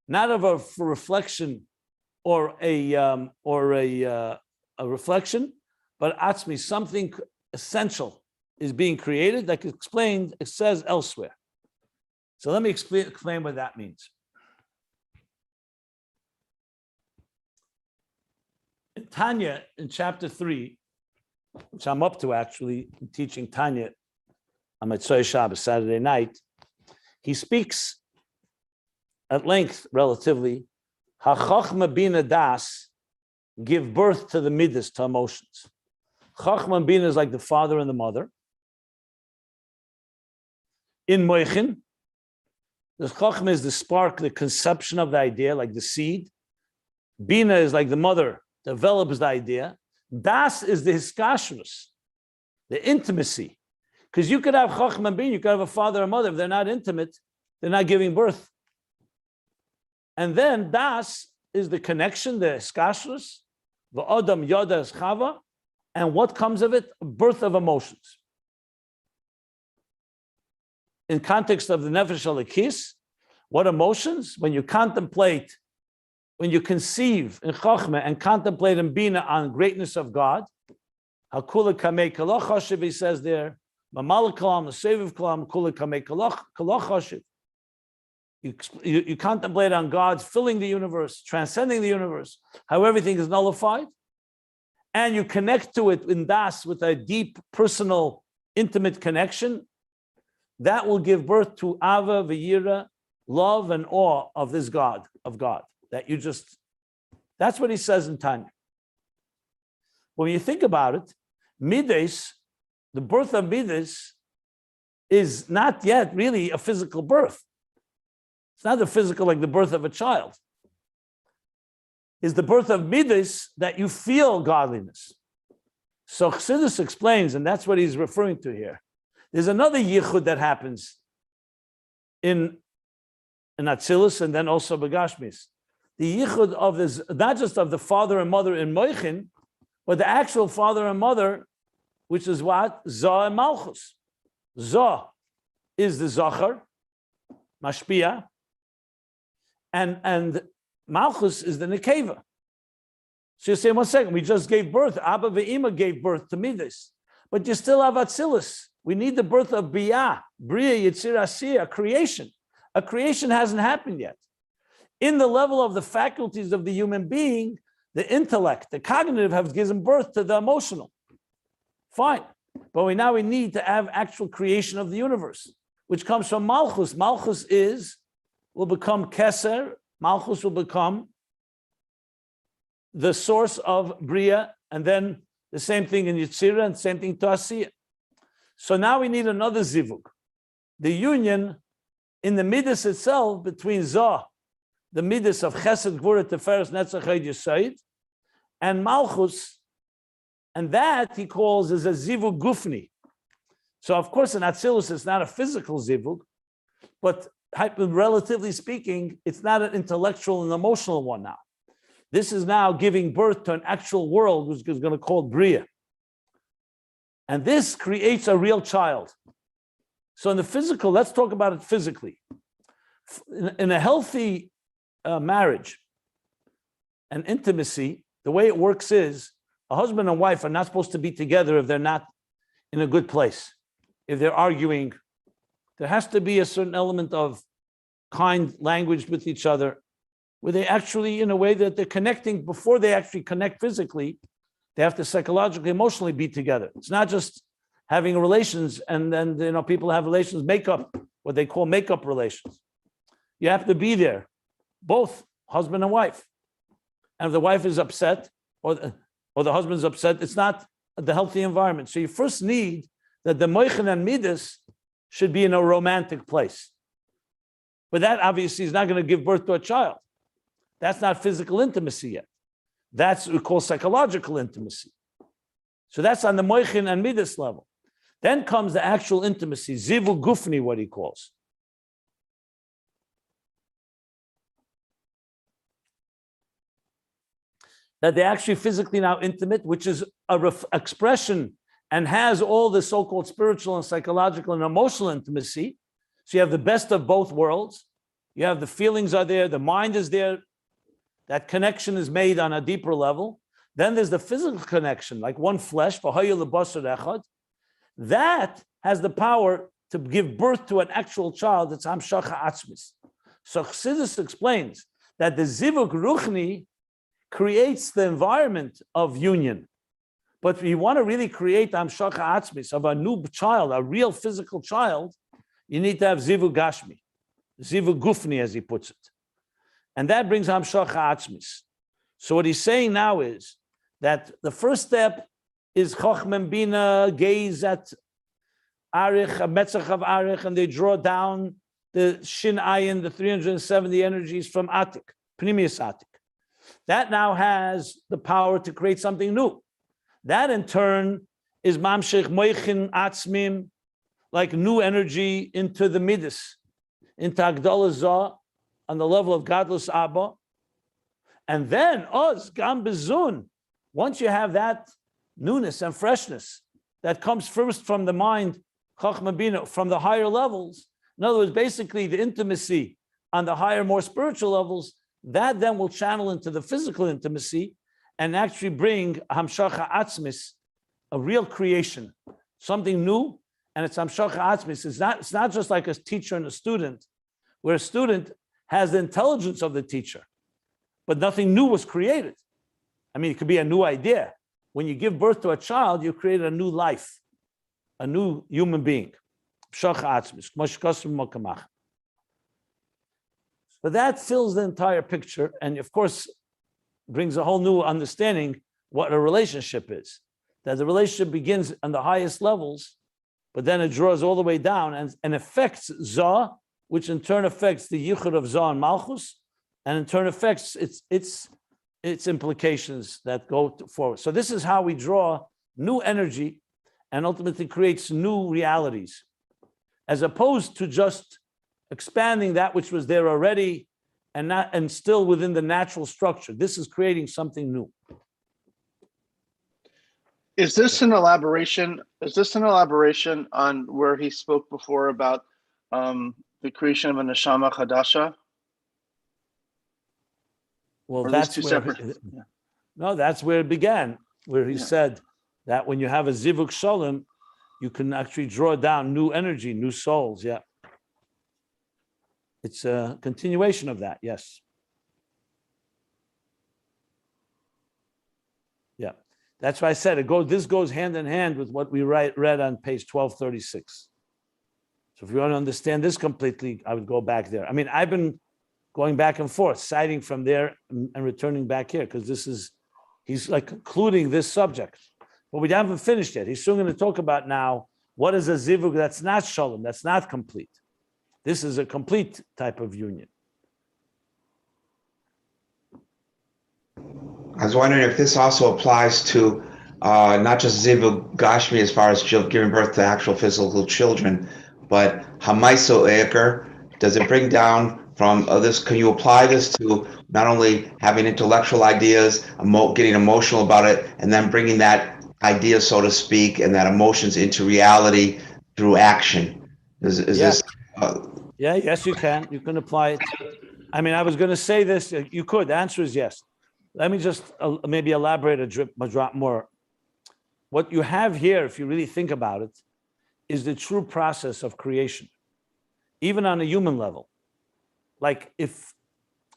not of a reflection or a reflection, but atzmi, something essential is being created, like explained, it says elsewhere. So let me explain what that means. In Tanya, in chapter 3, which I'm up to actually teaching Tanya on Motzei Shabbos, Saturday night, he speaks at length, relatively, how Chochma, Bina, Daas give birth to the midas, to emotions. Chochma and Bina is like the father and the mother. In Moichin, the Chochma is the spark, the conception of the idea, like the seed. Bina is like the mother, develops the idea. Das is the hiskashrus, the intimacy. Because you could have Chochma and Bina, you could have a father and mother. If they're not intimate, they're not giving birth. And then Das is the connection, the hiskashrus, the Adam Yoda is Chava, and what comes of it? Birth of emotions. In context of the Nefesh Alekis, what emotions? When you contemplate, when you conceive in Chochma and contemplate in Bina on greatness of God, Hakula Kamei Kaloch Choshev, he says there, Mamal Kalam, the Seviv Kalam, Kula Kamei Kaloch Choshev. You contemplate on God's filling the universe, transcending the universe, how everything is nullified, and you connect to it in Daas with a deep, personal, intimate connection, that will give birth to Ava, V'yira, love and awe of this God, that's what he says in Tanya. When you think about it, Midas, the birth of Midas, is not yet really a physical birth. It's not the physical like the birth of a child. It's the birth of Midas that you feel godliness. So Chassidus explains, and that's what he's referring to here. There's another yichud that happens in Atzilus and then also Begashmis. The yichud of this, not just of the father and mother in Moichin, but the actual father and mother, which is what? Zah and Malchus. Zah is the Zachar, Mashpia, and Malchus is the Nekeva. So you say, 1 second, we just gave birth. Abba ve'ima gave birth to Midas. But you still have Atzilus. We need the birth of Bria, Yitzir Asiyah, creation. A creation hasn't happened yet. In the level of the faculties of the human being, the intellect, the cognitive have given birth to the emotional. Fine. But we need to have actual creation of the universe, which comes from Malchus. Malchus will become Keser. Malchus will become the source of Bria, and then the same thing in Yitzira and same thing to Asiyah. So now we need another zivug. The union in the midas itself between Zah, the midas of Chesed, Gvura, Sefiros, Netzach, Yesod, and Malchus, and that he calls as a zivug gufni. So of course in Atzilus it's not a physical zivug, but relatively speaking, it's not an intellectual and emotional one now. This is now giving birth to an actual world, which is going to call Bria. And this creates a real child. So in the physical, let's talk about it physically. In a healthy marriage and intimacy, the way it works is a husband and wife are not supposed to be together if they're not in a good place. If they're arguing, there has to be a certain element of kind language with each other, where they actually, in a way that they're connecting before they actually connect physically, they have to psychologically, emotionally be together. It's not just having relations and then, people have relations, makeup, what they call makeup relations. You have to be there, both husband and wife. And if the wife is upset or the husband's upset, it's not the healthy environment. So you first need that the moichin and midas should be in a romantic place. But that obviously is not going to give birth to a child. That's not physical intimacy yet. That's what we call psychological intimacy. So that's on the moichin and midas level. Then comes the actual intimacy, zivu gufni, what he calls. That they're actually physically now intimate, which is a expression and has all the so-called spiritual and psychological and emotional intimacy. So you have the best of both worlds. You have the feelings are there, the mind is there. That connection is made on a deeper level. Then there's the physical connection, like one flesh, that has the power to give birth to an actual child. It's Hamshacha Atzmis. So Chassidus explains that the Zivuk Ruchni creates the environment of union. But if you want to really create Hamshacha Atzmis of a new child, a real physical child, you need to have Zivuk Gashmi, Zivuk Gufni, as he puts it. And that brings Hamshacha Atzmis. So what he's saying now is that the first step is Chochma and Bina gaze at Arich, a Metzach of Arich, and they draw down the Shin Ayin, the 370 energies from Atik, Pnimius Atik. That now has the power to create something new. That in turn is Mamshech Moichin Atzmim, like new energy into the Midas, into Agdala Zah, on the level of Gadlus Abba. And then, Oz, Gam Bezun, once you have that newness and freshness that comes first from the mind, Chochma Bina, from the higher levels, in other words, basically the intimacy on the higher, more spiritual levels, that then will channel into the physical intimacy and actually bring Hamshacha Atzmis, a real creation, something new, and it's Hamshacha Atzmis. It's not just like a teacher and a student, where a student has the intelligence of the teacher, but nothing new was created. I mean, it could be a new idea. When you give birth to a child, you create a new life, a new human being. So that fills the entire picture, and of course, brings a whole new understanding what a relationship is. That the relationship begins on the highest levels, but then it draws all the way down and affects Zah, which in turn affects the Yichud of Zah and Malchus, and in turn affects its implications that go forward. So this is how we draw new energy and ultimately creates new realities, as opposed to just expanding that which was there already and still within the natural structure. This is creating something new. Is this an elaboration? Is this an elaboration on where he spoke before about the creation of a neshama chadasha? Well, Or that's these two where separate? no, that's where it began, where he said that when you have a zivuk shalom, you can actually draw down new energy, new souls. Yeah, it's a continuation of that. Yes. Yeah, that's why I said this goes hand in hand with what we read on page 1236. So if you want to understand this completely, I would go back there. I mean, I've been going back and forth, citing from there and returning back here, because he's like concluding this subject. But we haven't finished yet. He's soon going to talk about now what is a zivug that's not shalom, that's not complete. This is a complete type of union. I was wondering if this also applies to not just Zivug Gashmi as far as giving birth to actual physical children, but Hamaiso Eker. Does it bring down from this? Can you apply this to not only having intellectual ideas, getting emotional about it, and then bringing that idea, so to speak, and that emotions into reality through action? Is this? Yes, you can. You can apply it. I mean, I was going to say this. You could. The answer is yes. Let me just maybe elaborate a drop more. What you have here, if you really think about it, is the true process of creation, even on a human level. Like if,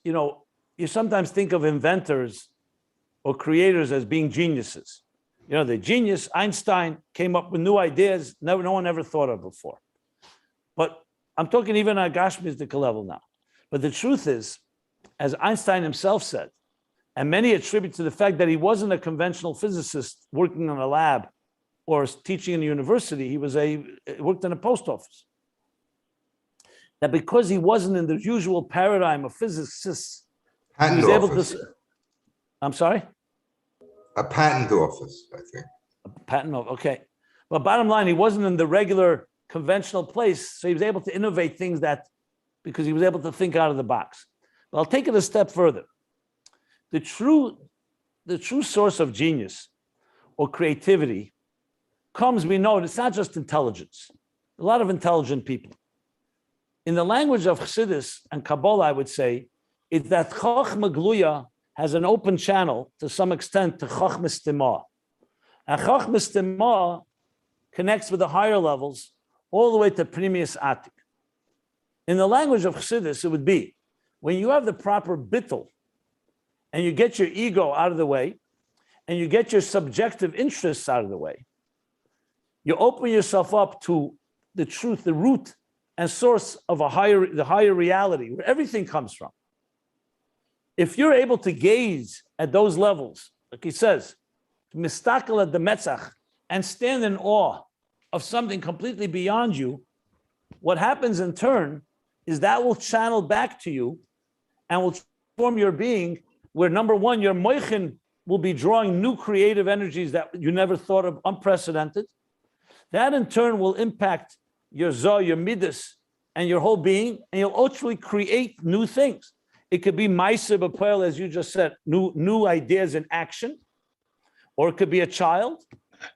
you sometimes think of inventors or creators as being geniuses. The genius, Einstein, came up with new ideas no one ever thought of before. But I'm talking even on a Gashmistic level now. But the truth is, as Einstein himself said, and many attribute to the fact that he wasn't a conventional physicist working in a lab or teaching in a university. He worked in a post office. That because he wasn't in the usual paradigm of physicists, he was able to. I'm sorry? A patent office, I think. A patent office, okay. But bottom line, he wasn't in the regular conventional place, so he was able to innovate things because he was able to think out of the box. But I'll take it a step further. The true source of genius or creativity comes, we know, it's not just intelligence. A lot of intelligent people. In the language of Chassidus and Kabbalah, I would say, it's that Chochma Gluya has an open channel to some extent to Chochma Stima. And Chochma Stima connects with the higher levels all the way to Primius Atik. In the language of Chassidus, it would be when you have the proper bittul, and you get your ego out of the way, and you get your subjective interests out of the way, you open yourself up to the truth, the root and source of the higher reality, where everything comes from. If you're able to gaze at those levels, like he says, mistakel at the Metzach, and stand in awe of something completely beyond you, what happens in turn is that will channel back to you and will transform your being, where number one, your moichin will be drawing new creative energies that you never thought of, unprecedented. That in turn will impact your zoh, your midas, and your whole being, and you'll ultimately create new things. It could be ma'aseh b'poel, as you just said, new ideas in action, or it could be a child,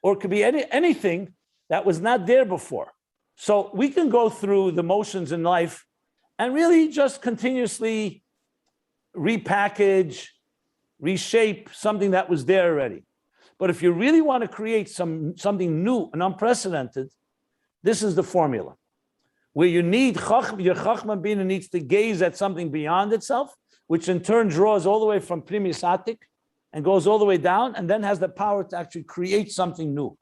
or it could be anything that was not there before. So we can go through the motions in life and really just continuously repackage, reshape something that was there already. But if you really want to create something new and unprecedented, this is the formula. where you need Chochma, your Chochma Bina needs to gaze at something beyond itself, which in turn draws all the way from Primis Atik and goes all the way down, and then has the power to actually create something new.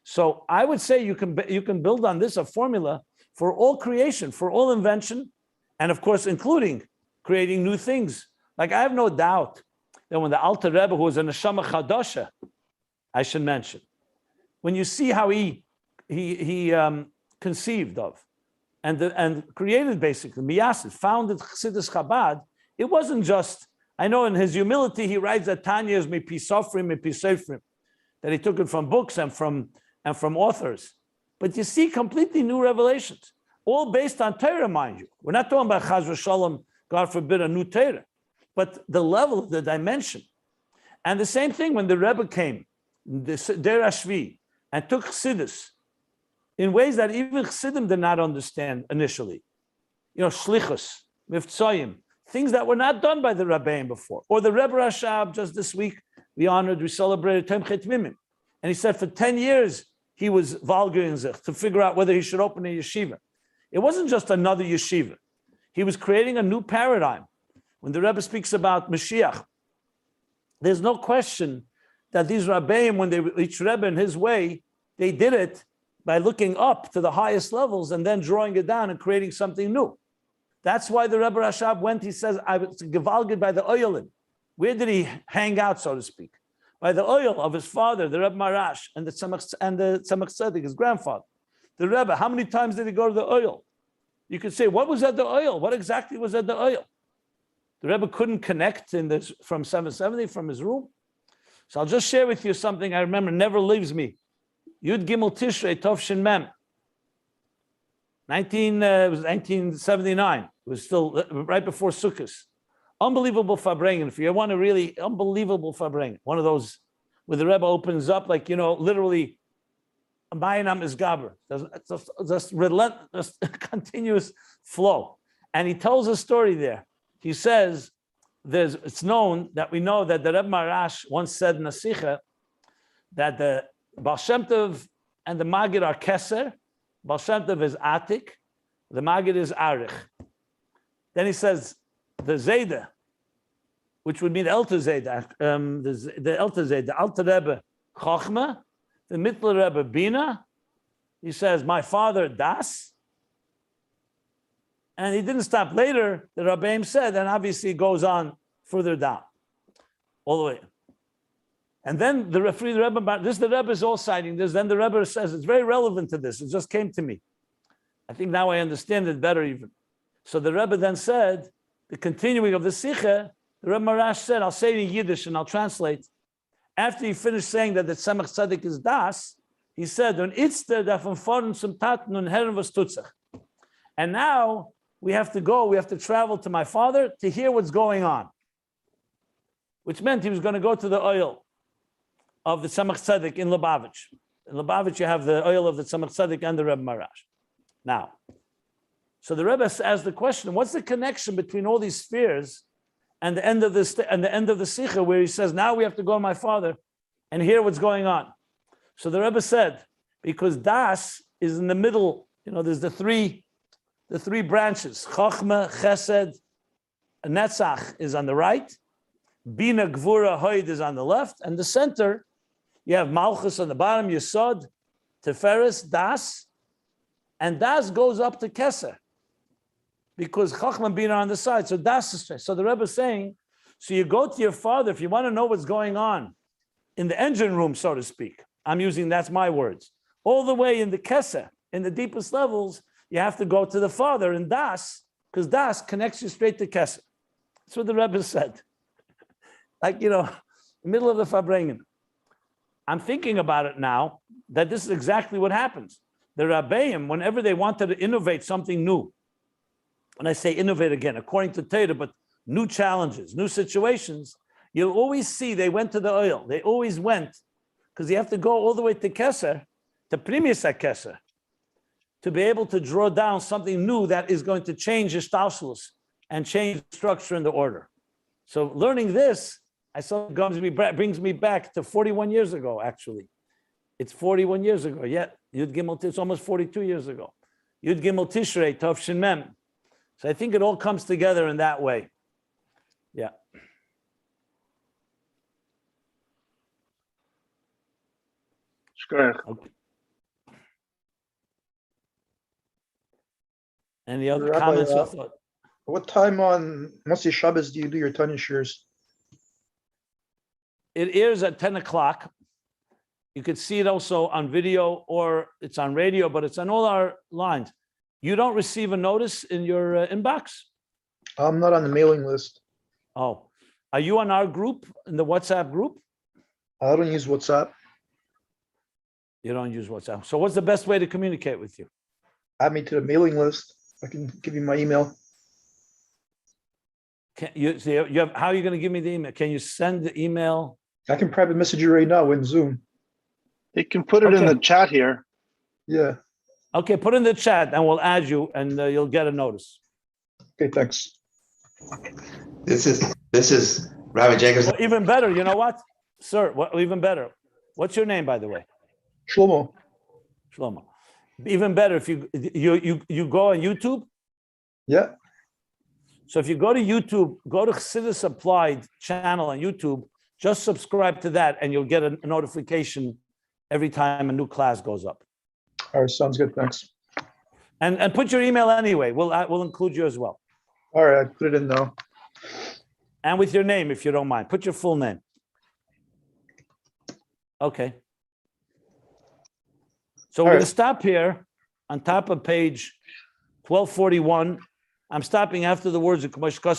So I would say you can build on this a formula for all creation, for all invention, and of course, including creating new things. Like I have no doubt that when the Alter Rebbe, who was a Neshama Chadasha, I should mention, when you see how he conceived of and created basically, Miyasid, founded Chassidus Chabad, it wasn't just, I know in his humility, he writes that Tanya is mipi sofrim, that he took it from books and from authors. But you see completely new revelations, all based on Torah, mind you. We're not talking about Chaz v'Shalom, God forbid, a new Torah, but the level, the dimension. And the same thing when the Rebbe came, the Der Ashvi, and took Chassidus in ways that even Chassidim did not understand initially. Shlichus, Mivtzoyim, things that were not done by the Rabbeim before. Or the Rebbe Rashab, just this week, we celebrated Temchet Mimim. And he said for 10 years, he was valguing sich to figure out whether he should open a yeshiva. It wasn't just another yeshiva. He was creating a new paradigm. When the Rebbe speaks about Mashiach, there's no question that these Rabbeim, when they reached Rebbe in his way, they did it by looking up to the highest levels and then drawing it down and creating something new. That's why the Rebbe Rashab went, he says, I was gevalged by the oilin. Where did he hang out, so to speak? By the oil of his father, the Rebbe Marash, and the Tzemach Tzedek, his grandfather. The Rebbe, how many times did he go to the oil? You could say, what was at the oil? What exactly was at the oil? The Rebbe couldn't connect from 770 from his room. So I'll just share with you something I remember, never leaves me. Yud Gimel Tishrei Tov Shin Mem. It was 1979. It was still right before Sukkot. Unbelievable Farbrengen. If you want a really unbelievable Farbrengen, one of those where the Rebbe opens up, like, literally, a Mayinam is Gaber. Just relentless, continuous flow. And he tells a story there. He says, it's known that we know that the Rebbe Marash once said in a Sikha that the Baal Shem Tov and the Magid are Keser. Baal Shem Tov is Atik. The Magid is Arich. Then he says, the Zayda, which would mean the Elter Zayda, the Elter Zayda, the Alter Rebbe Chochma, the Mittler Rebbe Bina. He says, my father Daas. And he didn't stop later, the Rabbeim said, and obviously it goes on further down, all the way. And then the Rebbe, the Rebbe is all citing this, then the Rebbe says, it's very relevant to this, it just came to me. I think now I understand it better even. So the Rebbe then said, the continuing of the Sikha, the Rebbe Marash said, I'll say it in Yiddish and I'll translate. After he finished saying that the Tzemach Tzedek is Das, he said, and now we have to travel to my father to hear what's going on. Which meant he was going to go to the oil of the Tzemach Tzedek in Lubavitch. In Lubavitch, you have the oil of the Tzemach Tzedek and the Rebbe Marash. Now, so the Rebbe asked the question, what's the connection between all these spheres and the end of the Sikha, where he says, now we have to go to my father and hear what's going on. So the Rebbe said, because Das is in the middle, there's the three branches. Chochma, Chesed, Netzach is on the right. Bina, Gvura, Hoid is on the left. And the center, you have Malchus on the bottom, Yesod, Sefiros, Daas. And Daas goes up to Keser, because Chochma and Bina are on the side. So Daas is straight. So the Rebbe is saying, so you go to your father, if you want to know what's going on in the engine room, so to speak. That's my words. All the way in the Keser, in the deepest levels, you have to go to the father in Das, because Das connects you straight to Keser. That's what the Rebbe said. The middle of the Farbrengen. I'm thinking about it now, that this is exactly what happens. The Rabbeim, whenever they wanted to innovate something new, when I say innovate again, according to Torah, but new challenges, new situations, you'll always see they went to the oil. They always went, because you have to go all the way to Keser, to Primis Keser, to be able to draw down something new that is going to change Ishtalshlus and change the structure and the order. So learning this, brings me back to 41 years ago, actually. It's 41 years ago, yet Yud Gimel, it's almost 42 years ago. Yud Gimel Tishrei, Tov Shin Mem. So I think it all comes together in that way. Yeah. Shkoyach. Okay. Any other Rabbi, comments or thought? What time on Moshe Shabbos do you do your Tanya Shiurs? It airs at 10 o'clock. You could see it also on video or it's on radio, but it's on all our lines. You don't receive a notice in your inbox? I'm not on the mailing list. Oh, are you on our group, in the WhatsApp group? I don't use WhatsApp. You don't use WhatsApp. So what's the best way to communicate with you? Add me to the mailing list. I can give you my email. Can you, so you have, how are you going to give me the email? Can you send the email? I can private message you right now in Zoom. You can put it in Okay. the chat here. Yeah. Okay, put in the chat and we'll add you and you'll get a notice. Okay, thanks. This is Rabbi Jacobson. Well, even better, you know what? Sir, even better. What's your name, by the way? Shlomo. Shlomo. Even better if you go on YouTube. Yeah. So if you go to YouTube, go to Chassidus Applied channel on YouTube, just subscribe to that and you'll get a notification every time a new class goes up. All right, sounds good. Thanks. And put your email anyway. We'll include you as well. All right, I put it in now. And with your name, if you don't mind. Put your full name. Okay. So we're All going right. to stop here on top of page 1241. I'm stopping after the words of Chochma